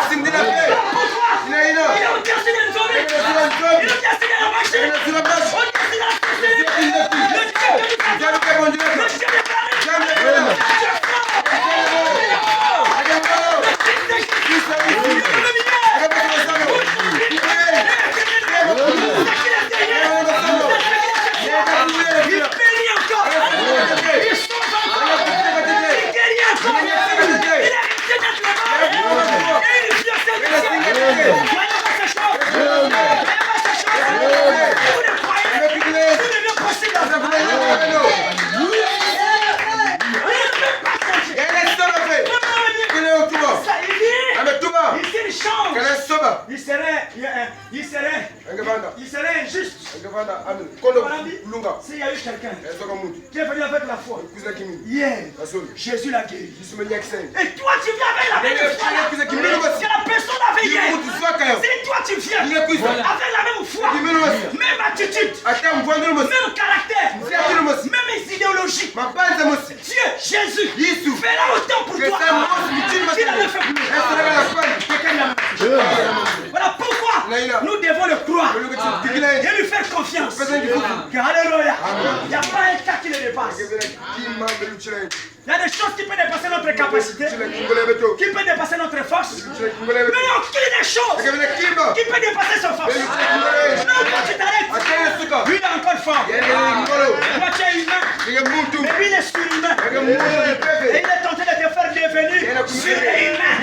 il serait injuste. S'il y a eu quelqu'un qui est venu avec la foi, hier, Jésus l'a guéri. Et toi, tu viens avec la même foi que la personne avait hier. Si toi, tu viens avec la même foi, même attitude, même caractère, même idéologie, Dieu, Jésus, fera autant pour toi qu'il avait fait pour nous. Voilà pourquoi nous devons le croire et lui faire confiance. Alléluia. Il n'y a pas un cas qui le dépasse. Il y a des choses qui peuvent dépasser notre capacité, qui peuvent dépasser notre force, mais il n'y a aucune des choses qui peut dépasser sa force. Même quand tu t'arrêtes, lui il est encore fort. Toi tu es humain, mais lui il est surhumain. Et il est tenté de te faire devenir surhumain.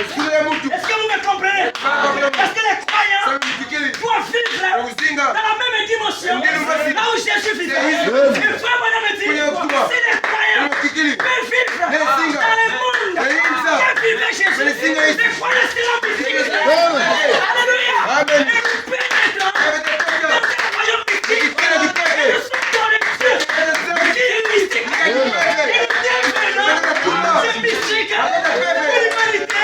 Est-ce que vous me comprenez? Parce que les croyants doivent vivre dans la même dimension, là où Jésus vivait. Et frère, madame, dit, si les croyants peuvent vivre dans le monde qui vivait Jésus, les croyants seront mystiques. Alléluia. Et nous pénétrons dans le royaume mystique. Et nous sommes dans les cieux qui est mystique. Et nous devenons c'est mystique pour l'humanité.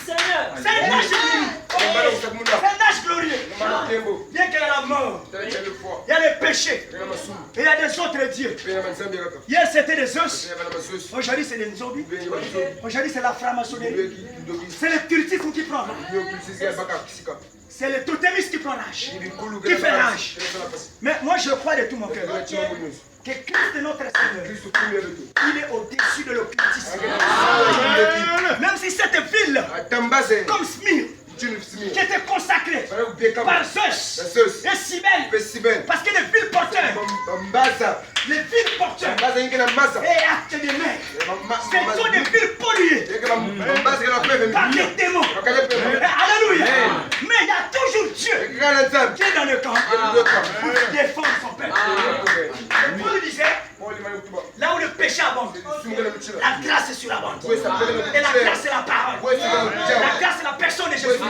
C'est un âge glorieux. Bien qu'il y ait la mort, il y a les péchés, et il y a des autres dieux. Hier c'était des os, aujourd'hui c'est des zombies, aujourd'hui c'est la franc-maçonnerie, c'est le cultisme qui prend l'âge, c'est le totémisme qui prend l'âge, qui fait l'âge. Mais moi je crois de tout mon cœur que Christ est notre Seigneur, il est au-dessus de l'occultisme. Même si cette ville, comme Smyrne, qui était consacrée par Zeus et Cybèle, parce que les villes porteurs, et actes de mer, ce sont des villes polluées par les démons. Alléluia. Mais il y a toujours Dieu qui est dans le camp pour défendre son peuple. Paul disait, là où le péché abonde, la grâce est sur la bande. Et la grâce c'est la parole. La grâce c'est la personne de Jésus.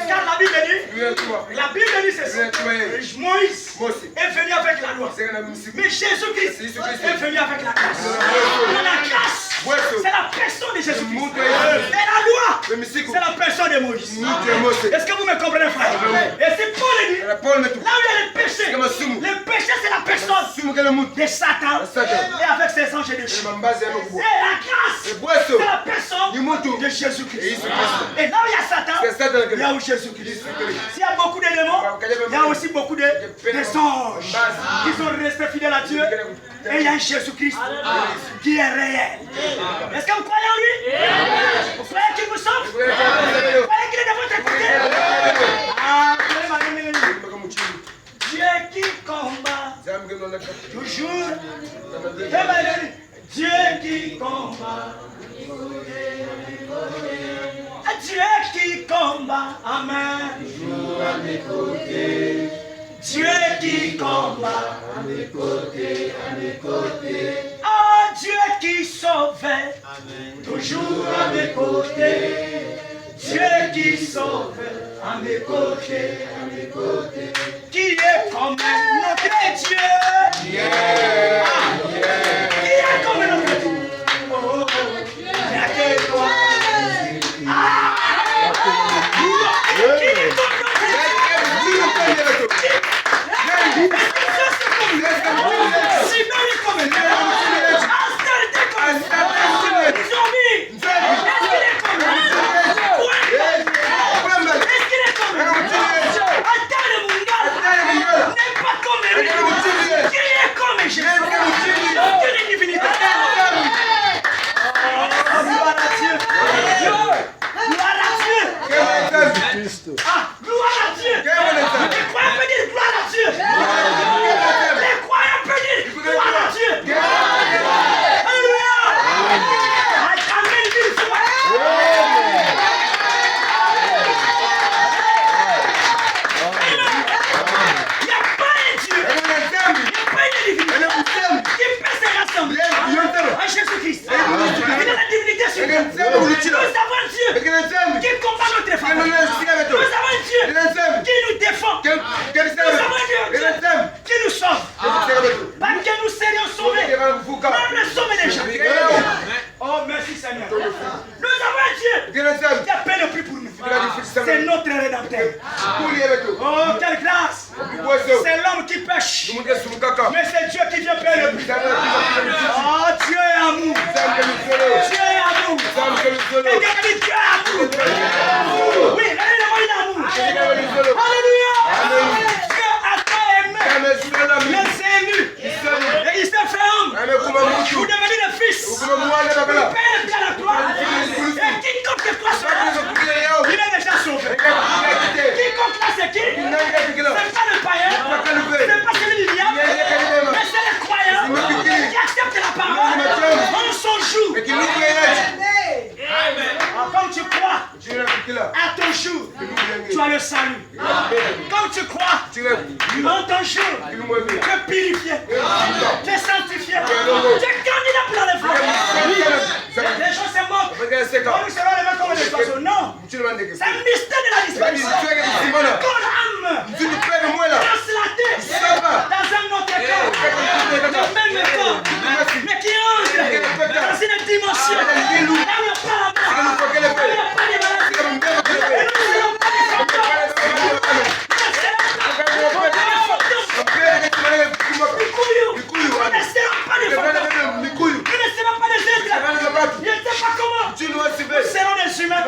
Car la Bible dit ceci. Moïse est venu avec la loi. Mais Jésus-Christ est venu avec la grâce. La grâce, c'est la personne de Jésus-Christ. Et la loi, c'est la personne de Moïse. Est-ce que vous me comprenez, frère? Et c'est Paul dit, là où il y a le péché c'est la personne de Satan. Et avec ses anges et des chiens. Et la grâce, c'est la personne de Jésus-Christ. Et là où il y a Satan, il y a aussi Jésus-Christ. S'il y a beaucoup de démons, il y a aussi beaucoup de anges qui sont restés fidèles à Dieu. Et il y a un Jésus-Christ qui est réel. Est-ce que vous croyez en lui? Vous croyez qu'il vous sauve? Vous croyez qu'il est de votre côté? Dieu qui combat toujours. Dieu qui combat. Dieu qui combat. Amen. Toujours à mes côtés. Dieu qui combat. À mes côtés, à mes côtés. Oh Dieu qui sauve. Amen. Toujours à mes côtés. Dieu qui sauve. À mes côtés, à mes côtés. Qui est comme notre Dieu? Qui est comme notre Dieu? Oh, il n'y a que toi. Qui est comme notre Dieu? Est-ce qu'il est comme terre. Oh, quelle grâce! C'est l'homme qui pêche. Mais c'est Dieu qui vient payer le prix. Oh, Dieu est amour. Dieu est amour. Et Dieu est amour. Oui, regardez-moi, il est amour. Alléluia. Dieu a tant aimé les élus. Et il s'est fait homme. Vous devenez le fils. Il paye le prix à la croix. Et quiconque te croit sur lui, il est déjà sauvé. Quiconque là, c'est qui? C'est pas le païen. C'est pas celui du diable. Mais c'est le croyant qui accepte la parole en son jour. Comme tu crois à ton jour, tu as le salut. Comme tu crois en ton jour, tu es purifié, tu es sanctifié, tu es candidat pour les flammes. Les gens se moquent. On nous serons les mains comme des oiseaux. Non, c'est un mystère de la disparition. Ton âme translatée dans un autre corps, le même corps, mais qui entre dans une dimension. Là où il n'y a pas la mort, là où il n'y a pas les maladies. Et nous ne serons pas des fantômes. Je ne sais pas comment. Nous serons des humains,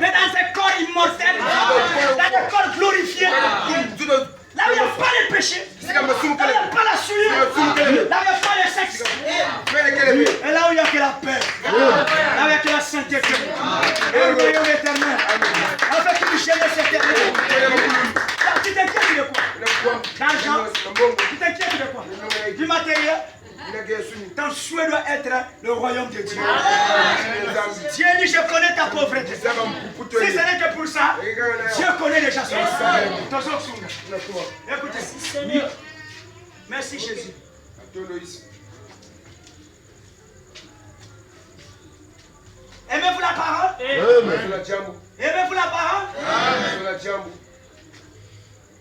mais dans un corps immortel, dans un corps glorifié, là où il n'y a pas de péché, là où il n'y a pas la souillure, là où il n'y a pas le sexe, et là où il n'y a que la paix, là où il n'y a que la sainteté, et le royaume éternel, avec une jeunesse éternelle. Tu t'inquiètes de quoi? D'argent? Tu t'inquiètes de quoi? Du matériel? Ton souhait doit être le royaume de Dieu. Dieu dit, je connais ta pauvreté. Si ce n'est que pour ça, Dieu connaît déjà son écoutez, merci Jésus. Aimez-vous la parole? Aimez-vous la parole?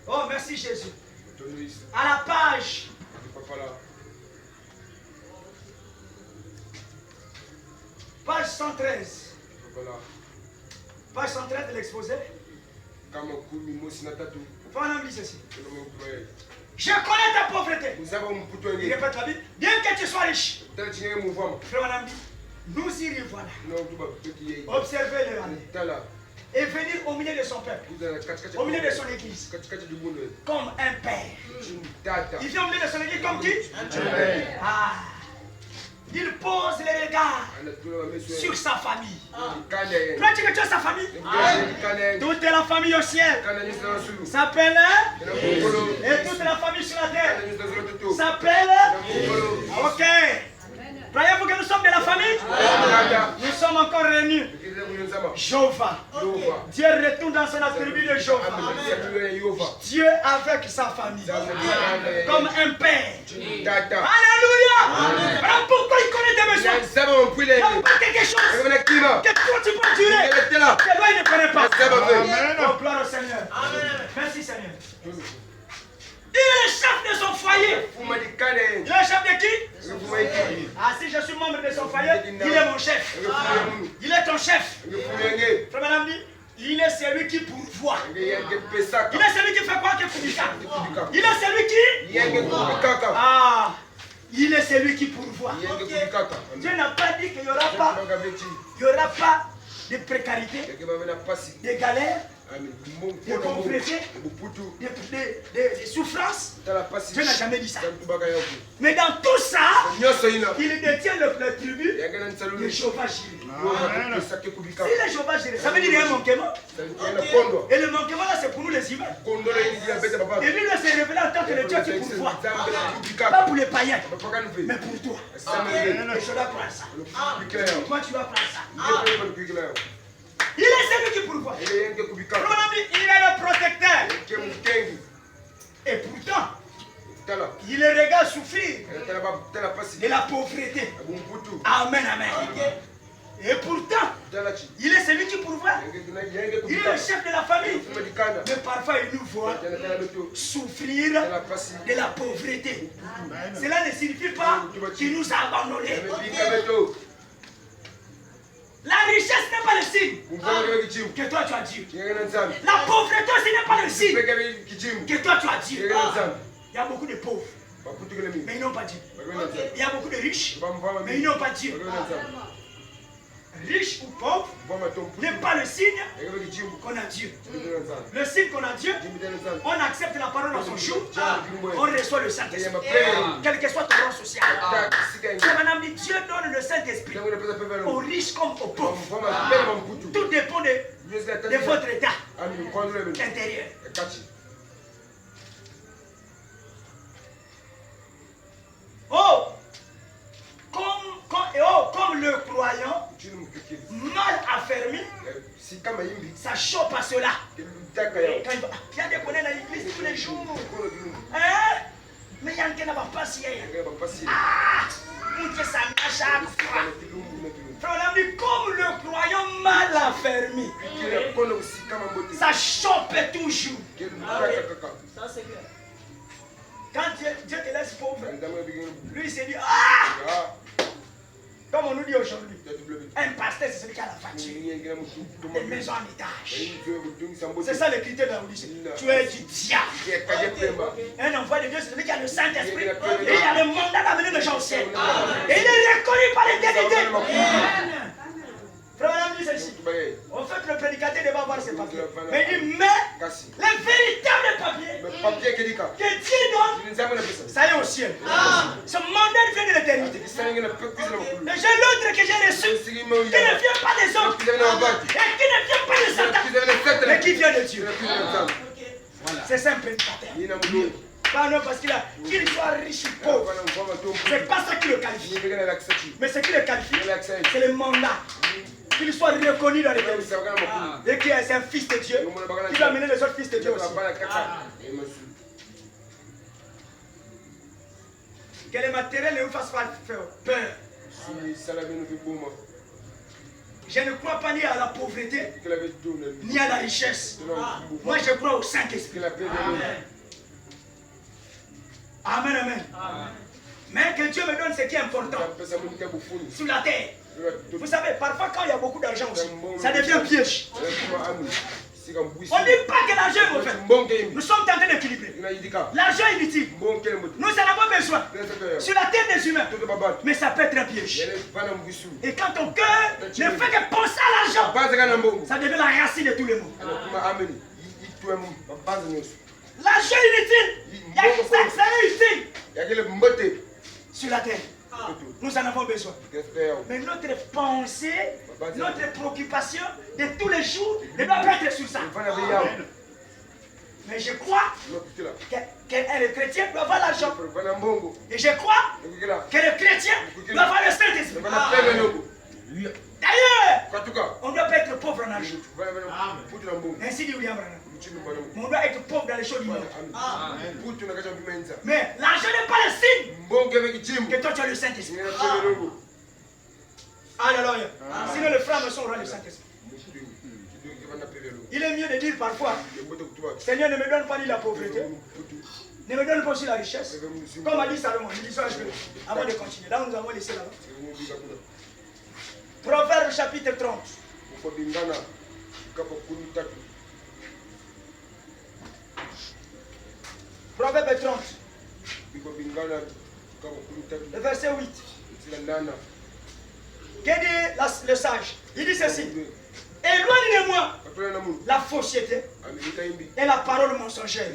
Oh, merci Jésus. À la page 113. Page 113 de l'exposé. Faut en dire ceci. Je connais ta pauvreté. Il répète la Bible. Bien que tu sois riche. Frère, nous y voilà. Observez-le. Et venir au milieu de son peuple, au milieu de son église, comme un père. Il vient au milieu de son église comme qui? Ah. Il pose les regards sur sa famille. Toi, tu veux que tu as sa famille? Toute la famille au ciel s'appelle. Et toute la famille sur la terre s'appelle. Ok. Croyez-vous que nous sommes de la famille? Nous sommes encore réunis. Jéhovah. Dieu retourne dans son attribut de Jéhovah. Dieu avec sa famille. Comme un père. Alléluia. Alors pourquoi il connaît tes besoins? Il n'y a pas quelque chose que toi tu peux durer. Que toi il ne connaît pas. Oh, gloire au Seigneur. Merci Seigneur. Il est le chef de son foyer. Il est le chef de qui? Ah, si je suis membre de son foyer, il est mon chef. Il est ton chef. Frère madame dit, il est celui qui pourvoit. Il est celui qui fait quoi que Kubika? Il est celui qui? Ah, il est celui qui pourvoit. Dieu n'a pas dit qu'il n'y aura pas de précarité, de galère, de pauvreté, de souffrance. Dieu n'a jamais dit ça. Mais dans tout ça, il détient le tribut de Jéhovah Jireh. Si le Jéhovah Jireh, ça veut dire qu'il y a un manquement. Et le manquement là, c'est pour nous les humains. Et lui, là, s'est révélé en tant que le Dieu qui pourvoit. Pas pour les païens, mais pour toi. Et je dois prendre ça. Toi, tu vas prendre ça. Il est celui qui pourvoit. Il est le protecteur. Et pourtant, il les regarde souffrir de la pauvreté. Amen, amen. Et pourtant, il est celui qui pourvoit. Il est le chef de la famille. Mais parfois, il nous voit souffrir de la pauvreté. Cela ne signifie pas qu'il nous a abandonnés. La richesse n'est pas le signe que toi tu as Dieu. La pauvreté aussi n'est pas le signe que toi tu as Dieu. Il y a beaucoup de pauvres, mais ils n'ont pas Dieu. Il y a beaucoup de riches, mais ils n'ont pas Dieu. Riche ou pauvre n'est pas le signe qu'on a Dieu. Le signe qu'on a Dieu, on accepte la parole dans son jour, on reçoit le Saint-Esprit. Quel que soit ton rang social. Madame dit, Dieu donne le Saint-Esprit aux riches comme aux pauvres. Tout dépend de votre état intérieur. Comme le croyant mal affermi, ça chope à cela. Il y a des connaître dans l'église tous les jours. Hein? Mais il y a un qui n'a pas si. Ah! Ça chaque fois. Frère, comme le croyant mal affermi, ça chope toujours. Ça c'est clair. Quand Dieu te laisse pauvre, lui il s'est dit, ah! Comme on nous dit aujourd'hui, un pasteur c'est celui qui a la voiture, des maisons en étage. C'est ça le critère de la religion. Tu es du diable. Un enfant de Dieu c'est celui qui a le Saint-Esprit et il a le mandat d'amener les gens au ciel. Et il est reconnu par l'éternité. Frère, madame dit ceci. En fait, le prédicateur ne va avoir ses papiers. Mais il dit, mais les véritables papiers que Dieu donne, ça y est au ciel. Ce mandat vient de l'éternité. Et j'ai l'autre que j'ai reçu, qui ne vient pas des hommes, et qui ne vient pas de Satan, mais qui vient de Dieu. C'est ça un prédicateur. Pas non parce qu'il soit riche ou pauvre. C'est pas ça qui le qualifie. Mais ce qui le qualifie, c'est le mandat. Qu'il soit reconnu dans l'église. Et qu'il est un fils de Dieu. Qui va amener les autres fils de Dieu aussi. Que les matériels ne vous fassent pas peur. Je ne crois pas ni à la pauvreté, ni à la richesse. Moi je crois au Saint-Esprit. Amen, amen. Mais que Dieu me donne ce qui est important sur la terre. Vous savez, parfois quand il y a beaucoup d'argent aussi, ça devient piège. On ne dit pas que l'argent est mauvais. Nous sommes tentés d'équilibrer. L'argent est inutile. Nous en avons besoin sur la terre des humains. Mais ça peut être un piège. Et quand ton cœur ne fait que penser à l'argent, ça devient la racine de tous les maux. L'argent est inutile. Il y a ça est utile sur la terre. Nous en avons besoin. Mais notre pensée, notre préoccupation de tous les jours ne doit pas être sur ça. Mais je crois que le chrétien doit avoir l'argent. Et je crois que le chrétien doit avoir le Saint-Esprit. D'ailleurs, on ne doit pas être pauvre en argent. Ainsi dit William Branham. On doit être pauvre dans les choses du monde. Mais l'argent n'est pas le signe que toi tu as le Saint-Esprit. Alléluia. Sinon les frères me sont le Saint-Esprit. Il est mieux de dire parfois, Seigneur ne me donne pas ni la pauvreté, ne me donne pas aussi la richesse. Comme a dit Salomon, il dit avant de continuer. Là nous avons laissé là-bas. Proverbe chapitre 30. Proverbe 30. Le verset 8. Qu'est-ce dit le sage? Il dit ceci. Éloigne de moi la fausseté et la parole mensongère.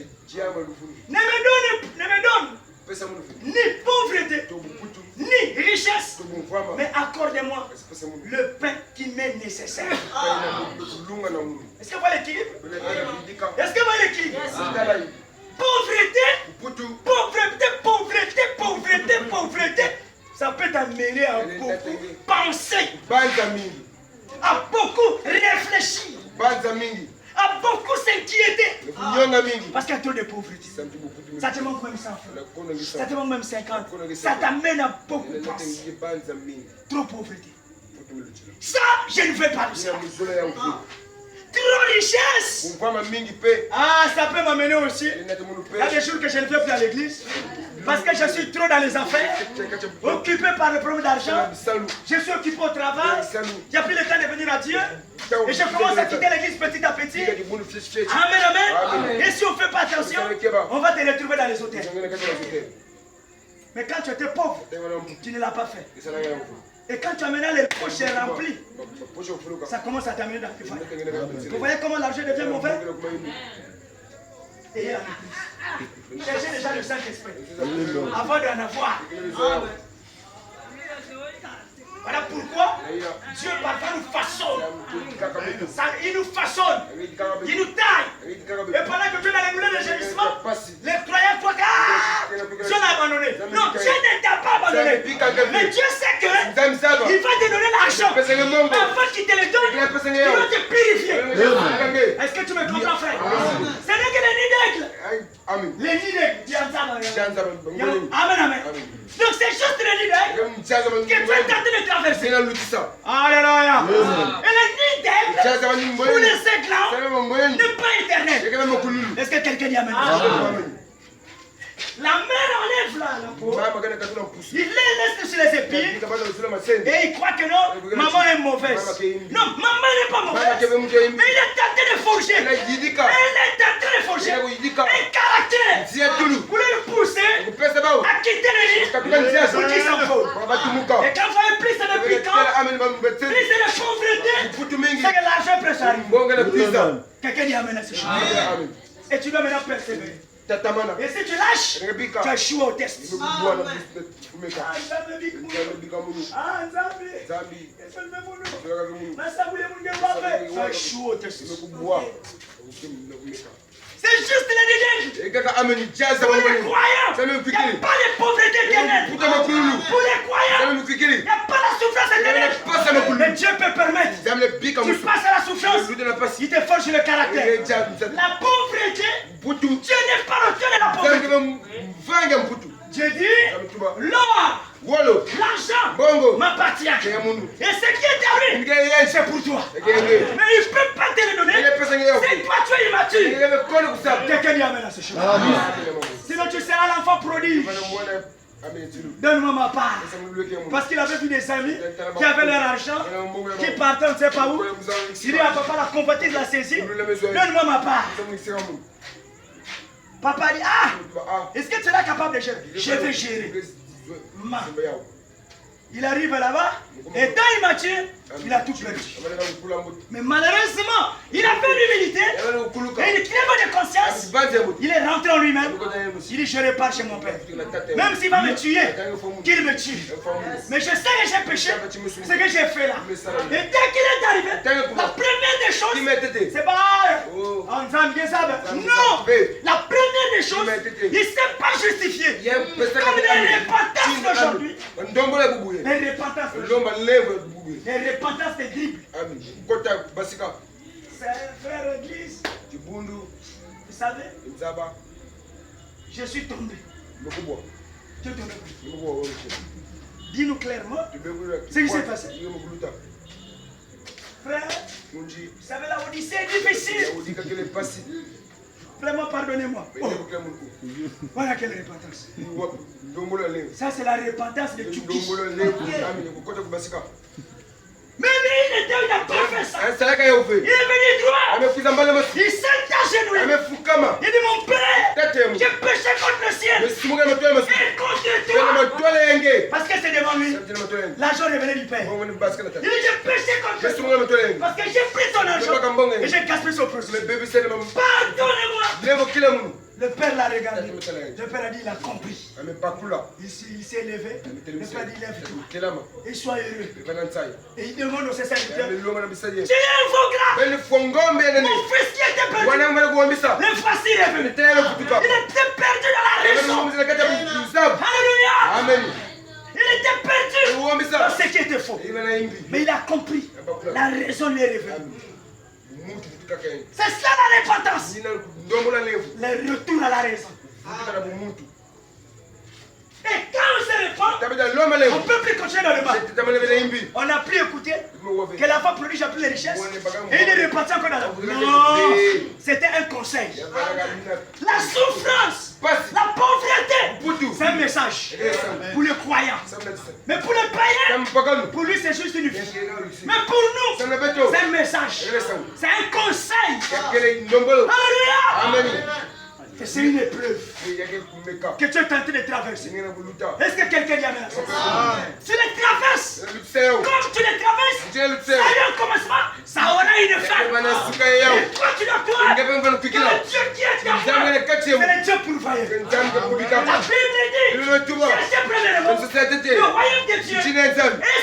Ne me donne ni pauvreté, ni richesse, mais accorde-moi le pain qui m'est nécessaire. Est-ce que vous voyez l'équilibre? Est-ce que vous voyez l'équilibre? Pauvreté, ça peut t'amener à beaucoup penser, à beaucoup réfléchir, à beaucoup s'inquiéter. Parce qu'il y a trop de pauvreté. Ça te manque même 100 francs. Ça te manque même 50. Ça t'amène à beaucoup penser. Trop pauvreté. Ça, je ne veux pas de ça. trop richesse. Ah, ça peut m'amener aussi. Il y a des jours que je ne vais plus à l'église. Parce que je suis trop dans les affaires. Occupé par le problème d'argent. Je suis occupé au travail. J'ai pris le temps de venir à Dieu. Et je commence à quitter l'église petit à petit. Amen, amen. Et si on ne fait pas attention, on va te retrouver dans les hôtels. Mais quand tu étais pauvre, tu ne l'as pas fait. Et quand tu as maintenant les poches remplies, ça commence à t'amener dans le fire. Vous voyez comment l'argent devient mauvais? Et cherchez déjà le Saint-Esprit avant d'en avoir. Voilà pourquoi Dieu parfois nous façonne. Il nous façonne. Il nous taille. Et pendant que tu es dans les moulins de gémissement, les croyants croient que Dieu l'a abandonné. Non, Dieu ne t'a pas abandonné. Mais Dieu sait qu'il va te donner l'argent. Avant qu'il te le donne, il va te purifier. Est-ce que tu me comprends, frère? Ce n'est que les nids d'aigle. Les nids d'aigle. Amen, amen. Donc c'est juste le nid d'aigle que tu es tenté de traverser. Alléluia. Et le nid d'aigle, pour les segments, n'est pas éternel. Est-ce que quelqu'un dit amen? La mère enlève là la peau. Il les laisse sur les épines. Et il croit que non, maman est mauvaise. Non, maman n'est pas mauvaise. Mais il est tenté de forger. Il est tenté de forger un caractère pour le pousser à quitter le lit pour qu'il s'envole. Et quand vous avez plus de piquant, plus de pauvreté, c'est que l'argent peut s'arriver. Quelqu'un dit amen à ce chemin. Et tu dois maintenant persévérer. Et si tu lâches, tu as échoué au test. C'est juste les dégâts. Pour les croyants, il n'y a pas de pauvreté éternelle. Pour les croyants, il n'y a pas la souffrance éternelle. Mais Dieu peut permettre. Tu passes à la souffrance, il te forge le caractère. La pauvreté, Dieu n'est pas l'auteur de la pauvreté. Dieu dit, l'or, l'argent m'appartient. Et ce qui est à lui, c'est pour toi. Mais il ne peut pas te le donner. C'est toi, tu es immature. Quelqu'un dit amen à ce chemin. Sinon tu seras l'enfant prodigue. Donne-moi ma part. Parce qu'il avait vu des amis qui avaient leur argent, qui partaient on ne sait pas où. Il dit à papa, la convoitise l'a saisi. Donne-moi ma part. Papa dit, est-ce que tu es capable de gérer? Je vais gérer. Il arrive là-bas, étant immature, il a tout perdu. Mais malheureusement, il a fait l'humilité et une crème de conscience. Il est rentré en lui-même. Il dit, je repars chez mon père. Même s'il va me tuer, qu'il me tue. Mais je sais que j'ai péché, ce que j'ai fait là. Et dès qu'il est arrivé, la première des choses, c'est pas en disant bien ça. Non, la première des choses, il ne s'est pas justifié. Comme les repentances d'aujourd'hui. Les repentances te dribblent. C'est un frère d'église. Vous savez, je suis tombé. Tu es tombé. Dis-nous clairement ce qui s'est passé. Frère, vous savez, la Odyssée est difficile. Vraiment, pardonnez-moi. Voilà quelle repentance. Ça, c'est la repentance de Tchouki. Mais lui, il n'a pas fait ça. Il est venu droit. Il s'est agenouillé. Il dit, mon père, j'ai péché contre le ciel et contre toi. Parce que c'est devant lui. L'argent revenait du père. Il dit, j'ai péché contre toi. Parce que j'ai pris ton argent et j'ai gaspillé son produit. Pardonnez-moi. Le père l'a regardé. Le père a dit, il a compris. Il s'est levé. Le père a dit, lève-toi. Et sois heureux. Et il demande au serviteur, tu es un faux gras. Mon fils qui était perdu. Le voici revenu. Il était perdu dans la raison. Alléluia. Amen. Il était perdu dans ce qui était faux. Mais il a compris. La raison lui est revenue. C'est ça la repentance. Le retour à la raison. Et quand on se répand, On ne peut plus continuer dans le mal. On n'a plus écouté que la femme prodige a plus les richesses. Et il est reparti encore dans la... Non, c'était un conseil. La souffrance, la pauvreté, c'est un message pour les croyants. Mais pour les païens, pour lui c'est juste une vie. Mais pour nous, c'est un message. C'est un conseil. Alléluia. Que c'est une épreuve que tu es tenté de traverser. Est-ce que quelqu'un dit amen? Tu les traverses. Comme tu les traverses, ça a eu un commencement, ça aura une fin. Et toi tu dois croire que le Dieu qui est en toi, c'est le Dieu pourvoyeur. La Bible dit, cherchez premièrement le royaume de Dieu et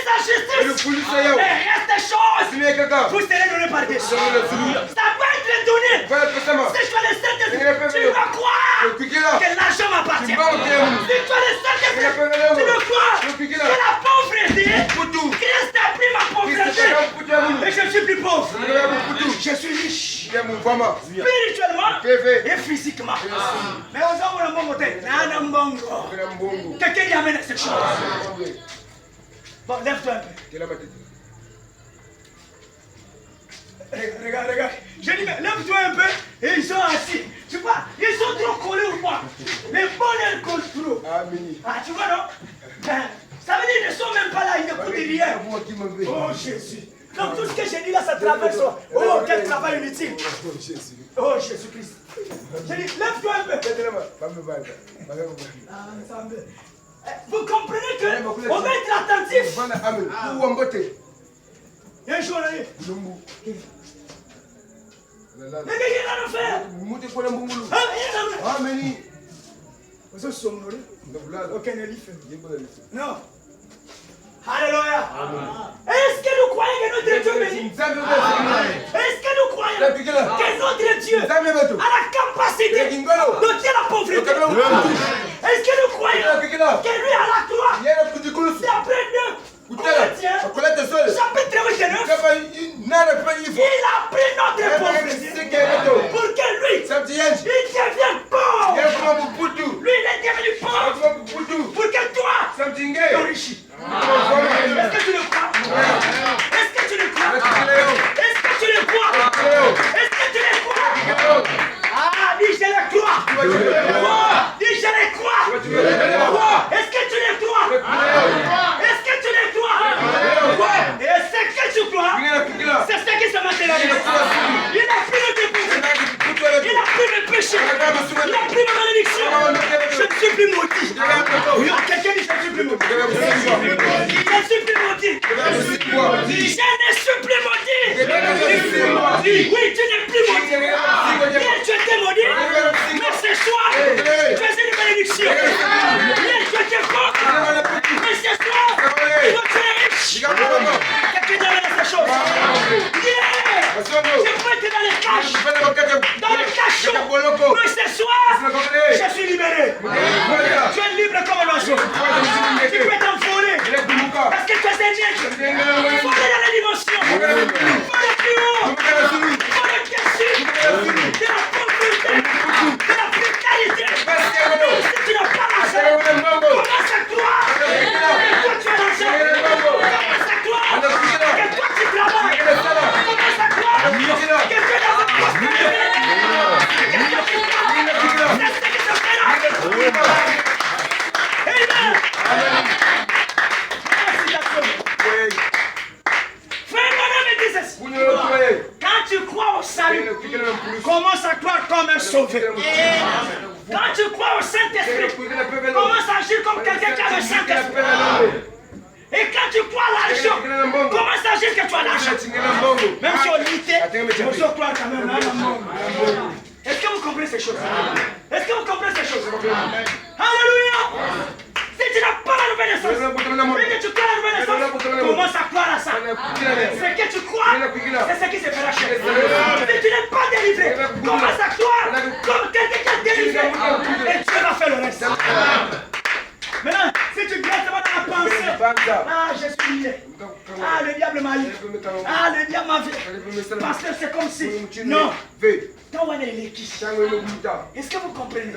sa justice. Et reste des choses vous serez donnés par Dieu. Ça va être donné. Si tu as le Saint-Esprit, tu vas croire que l'argent m'appartient. Si tu as le Saint-Esprit, tu dois croire que la pauvreté, Christ a pris ma pauvreté. Et je suis plus pauvre. Je suis riche. Spirituellement et physiquement. Mais on a un bon côté. Quelqu'un y amène cette chose. Bon, lève-toi un peu. Regarde. Je dis, mais lève-toi un peu et ils sont assis. Tu vois, ils sont trop collés au bois. Les bonheurs collent trop. Ah, tu vois, non? Ça veut dire qu'ils ne sont même pas là, ils n'écoutent rien. Oh, Jésus. Donc tout ce que j'ai dit là, ça traverse. Oh, quel travail inutile. Oh, Jésus-Christ. J'ai dit, lève-toi un peu. Vous comprenez qu'on va être attentif. Il y a un jour, on a dit. Mais qu'est-ce qu'il va nous faire? Vous somnolez? Aucun éléphant. Non. Alléluia. Est-ce que nous croyons que notre Dieu bénit? Est-ce que nous croyons que notre Dieu a la capacité d'ôter la pauvreté? Est-ce que nous croyons que lui à la croix, c'est après nous, chapitre 29, il a pris notre pauvreté pour que lui, il devienne pauvre. Lui, il est devenu pauvre pour que toi, tu enrichis. Est-ce que tu le crois? Est-ce que tu le crois? Est-ce que tu le crois? Est-ce que tu le crois? Ah, dis je le crois. Dis je le crois. Est-ce que tu le crois? Est-ce que tu le crois? Et ce que tu crois, c'est ce qui se matérialise. Il a pris le dépôt. Il a pris le péché. Il a pris la malédiction. Je ne suis plus maudit. Quelqu'un dit je ne suis plus maudit. Je ne suis plus maudit. Je ne suis plus maudit. Oui, tu n'es plus maudit. Hier tu étais maudit, mais ce soir, tu es une malédiction. Hier tu étais fort, mais ce soir, tu dois être riche. Quelqu'un dit ces choses. Hier, je peux être dans les caches. Dans le cachot. Mais ce soir, je suis libéré. Tu es libre comme un oiseau. Tu peux t'envoler. Parce que tu es un être. Il faut aller dans les dimensions. Il faut aller plus haut. Il faut aller dessus. De la pauvreté. De la précarité. Si tu n'as pas l'argent, commence à croire que toi tu as l'argent. Commence à croire que toi tu travailles. Commence à croire que tu es dans une prospérité. Quand tu crois au salut, commence à croire comme un sauveur. Quand tu crois au Saint-Esprit, commence à agir comme quelqu'un qui a le Saint-Esprit. Et quand tu crois à l'argent, commence à agir que tu as l'argent. Même si on limite, tu dois croire quand même à l'amour. Est-ce que vous comprenez ces choses? Est-ce que vous comprenez ces choses? Alléluia! Si tu n'as pas la nouvelle naissance, mais que tu crois la nouvelle naissance, commence à croire à ça. Ce que tu crois, c'est ce qui se fera chez toi. Si tu n'es pas délivré, commence à croire comme quelqu'un qui est délivré. Et Dieu va faire le reste. Maintenant, si tu viens dans la pensée Ah, je suis lié. Ah, le diable m'a eu. Ah, le diable m'a fait. Pasteur, c'est comme si. Non. Est-ce que vous comprenez?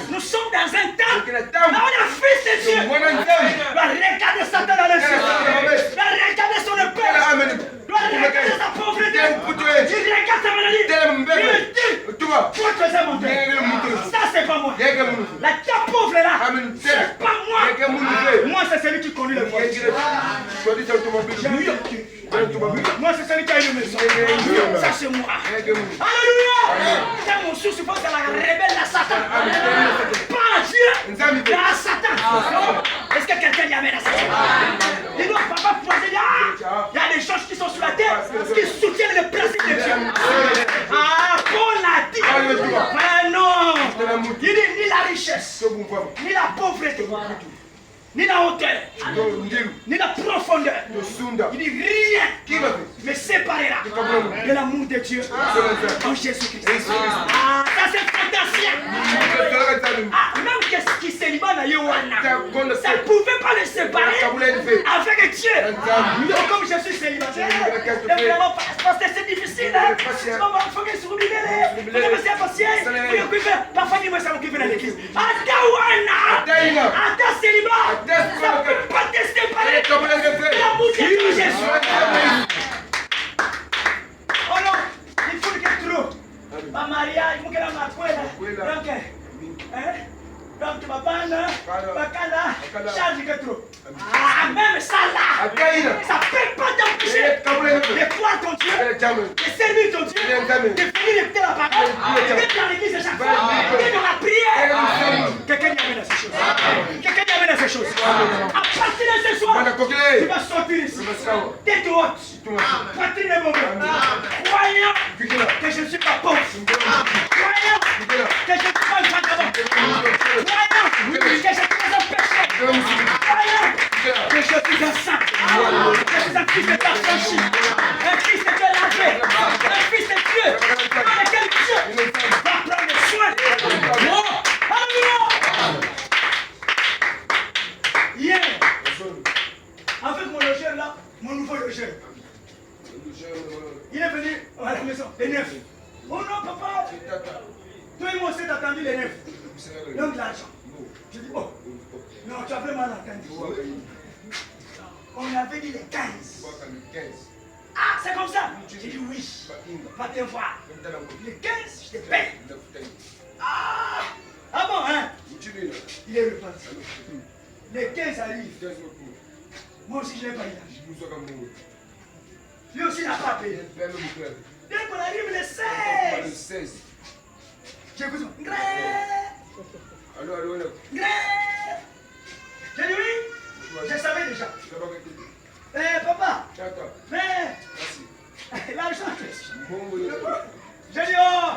Nous sommes dans un temps. Là, on a fils de Dieu. Va regarder Satan dans le ciel. Va regarder son peur. Va regarder sa pauvreté. Il regarde sa maladie. Il dit, toi, tu es mon Dieu. Ça, c'est pas moi. La ta pauvre là, c'est pas moi. Moi, c'est celui qui conduit le voiture. Moi, c'est celui qui a une maison. Ça, c'est moi. Alléluia. C'est mon souci, faut que la rebelle à Satan. Pas à Dieu, mais à Satan. Est-ce que quelqu'un y amène à Satan? Il doit pas poser. Il y a des choses qui sont sur la terre qui soutiennent le principe de Dieu. Ah, Paul l'a dit. Mais non. Il dit ni la richesse, ni la pauvreté, ni la hauteur, ni la profondeur. Il dit rien me séparera de l'amour de Dieu en Jésus-Christ. Ah, ça c'est fantastique. Ah, même qu'est-ce qui célibat dans Yohana, ça ne pouvait pas le séparer avec Dieu. Donc comme je suis célibataire, vraiment, parce que c'est difficile. Il faut que je sois obligé. Il faut que je sois patient. Parfois, il faut que je dans l'église. À ta célibat. Ça ne peut pas te séparer de l'amour de Jésus. Oh non, il faut que trop. Ma mariage, il faut que la maquille. Donc, ma bande, ma cala, charge que trop. Ah, même ça là, ça ne peut pas t'empêcher de croire ton Dieu, de servir ton Dieu, de venir écouter la parole, d'être dans l'église à chaque fois, d'être dans la prière. Quelqu'un y amène à ces choses. Quelqu'un y amène à ces choses. À partir de ce soir, tu vas sortir ici. Tête haute, poitrine mauvaise, croyant que je ne suis pas pauvre, croyant que je ne suis pas un vagabond, croyant que je suis un péché, croyant que je suis un saint, je suis un fils de affranchi, un fils de Dieu lavé, un fils de Dieu, dans lequel Dieu va prendre soin. Alléluia! Hier, avec mon logeur là, mon nouveau logeur, il est venu à la maison, les 9. Oh non, papa! Toi et moi aussi, t'as attendu les 9. Donc l'argent. Je dis, oh, non, tu as vraiment entendu. On avait dit les 15. Ah, c'est comme ça? J'ai dit oui. Va te voir. Les 15, je te paye. Ah bon, hein? Il est reparti. Les 15 arrivent. Moi aussi, je n'ai pas eu l'argent. Lui aussi n'a pas payé. Dès qu'on arrive le 16, j'écoute. Gré. J'ai dit oui. Je savais déjà. Papa. Mais l'argent. J'ai dit oh,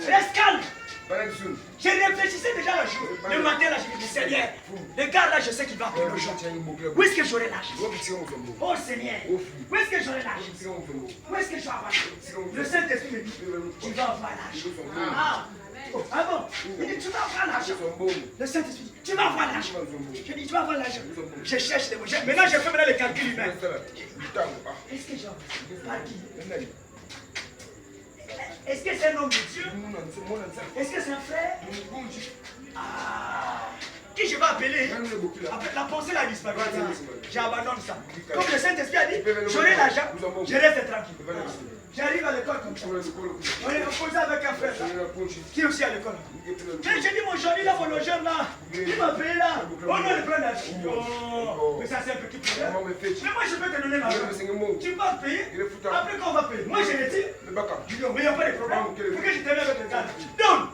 reste calme. Je réfléchissais déjà le jour. Le matin là, je me dis Seigneur, le gars là, je sais qu'il va appeler le jour. Où est-ce que j'aurai l'argent? Oh Seigneur, où est-ce que j'aurai l'argent? Où est-ce que je vais avoir l'argent? Le Saint-Esprit me dit, tu vas avoir l'argent. Ah bon? Il dit, tu vas avoir l'argent. Le Saint-Esprit dit, tu vas avoir l'argent. Je dis, tu vas avoir l'argent. Je cherche les mots. Maintenant, je fais les calculs humains. Est-ce que j'ai par qui? Est-ce que c'est un homme de Dieu? Est-ce que c'est un frère? Ah, qui je vais appeler? La pensée l'a disparu. J'abandonne ça. Comme le Saint-Esprit a dit, j'aurai l'argent, je reste tranquille. J'arrive à l'école comme ça. On est opposé avec un frère là, qui est aussi à l'école. J'ai dit mon Johnny là, mon logeur là, il m'a payé là. Oh non, il prend l'argent. Oh, mais ça c'est un petit problème. Mais moi je peux te donner l'argent. Tu vas payer. Après quand on va payer, moi je le tire. Je dis, mais il n'y a pas de problème. Faut que je te mette avec le gars. Donne.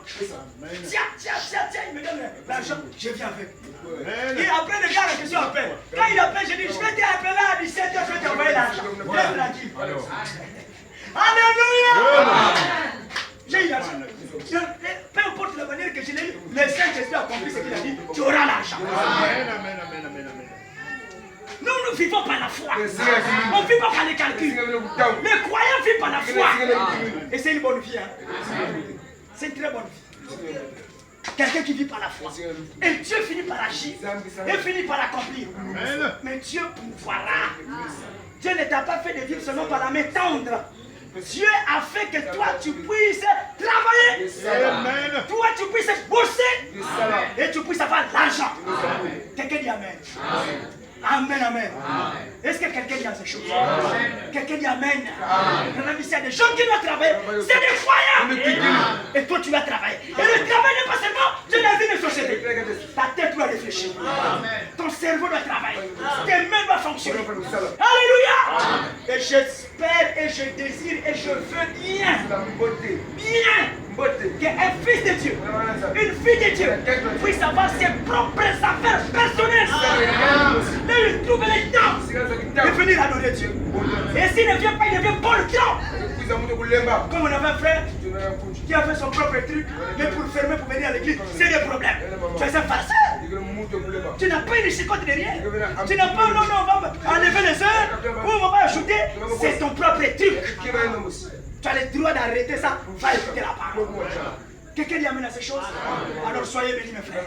Tiens, il me donne l'argent. Je viens avec. Et après le gars la question appelle. Quand il appelle, je dis, je vais t'appeler à 17h, je vais t'envoyer l'argent. Reste tranquille. Alléluia! J'ai eu l'argent. Peu importe la manière que je l'ai eu, le Saint-Esprit a compris ce qu'il a dit. Tu auras l'argent. Nous vivons par la foi. On ne vit pas par les calculs. Les croyants vivent par la foi. Et c'est une bonne vie. Hein? C'est une très bonne vie. Quelqu'un qui vit par la foi. Et Dieu finit par agir. Et finit par accomplir. Mais Dieu pourvoira. Dieu ne t'a pas fait de vivre seulement par la main tendre. Dieu a fait que toi tu puisses travailler. Amen. Toi tu puisses bosser. Et tu puisses avoir l'argent. Quelqu'un dit Amen. Amen, amen. Est-ce que quelqu'un dit à ces choses? Quelqu'un dit Amen. Il y a des gens qui doivent travailler. C'est des croyants. Et toi tu vas travailler. Et le travail n'est pas seulement de la vie de société. Ta tête doit réfléchir. Ton cerveau doit travailler. Tes mains doivent fonctionner. Alléluia. Et j'espère et je désire et je veux bien qu'un fils de Dieu, une fille de Dieu puisse avoir ses propres affaires personnelles. Et il trouve le temps de venir adorer Dieu. Et s'il ne vient pas, il devient pas le temps. Comme on avait un frère qui a fait son propre truc, mais pour fermer, pour venir à l'église, c'est le problème. Tu es un farceur. Tu n'as pas une chicote derrière. Tu n'as pas, non, on va enlever les heures, ou on va ajouter. C'est ton propre truc. Tu as le droit d'arrêter ça. Va écouter la parole. Quelqu'un dit Amen à ces choses? Alors soyez bénis, mes frères.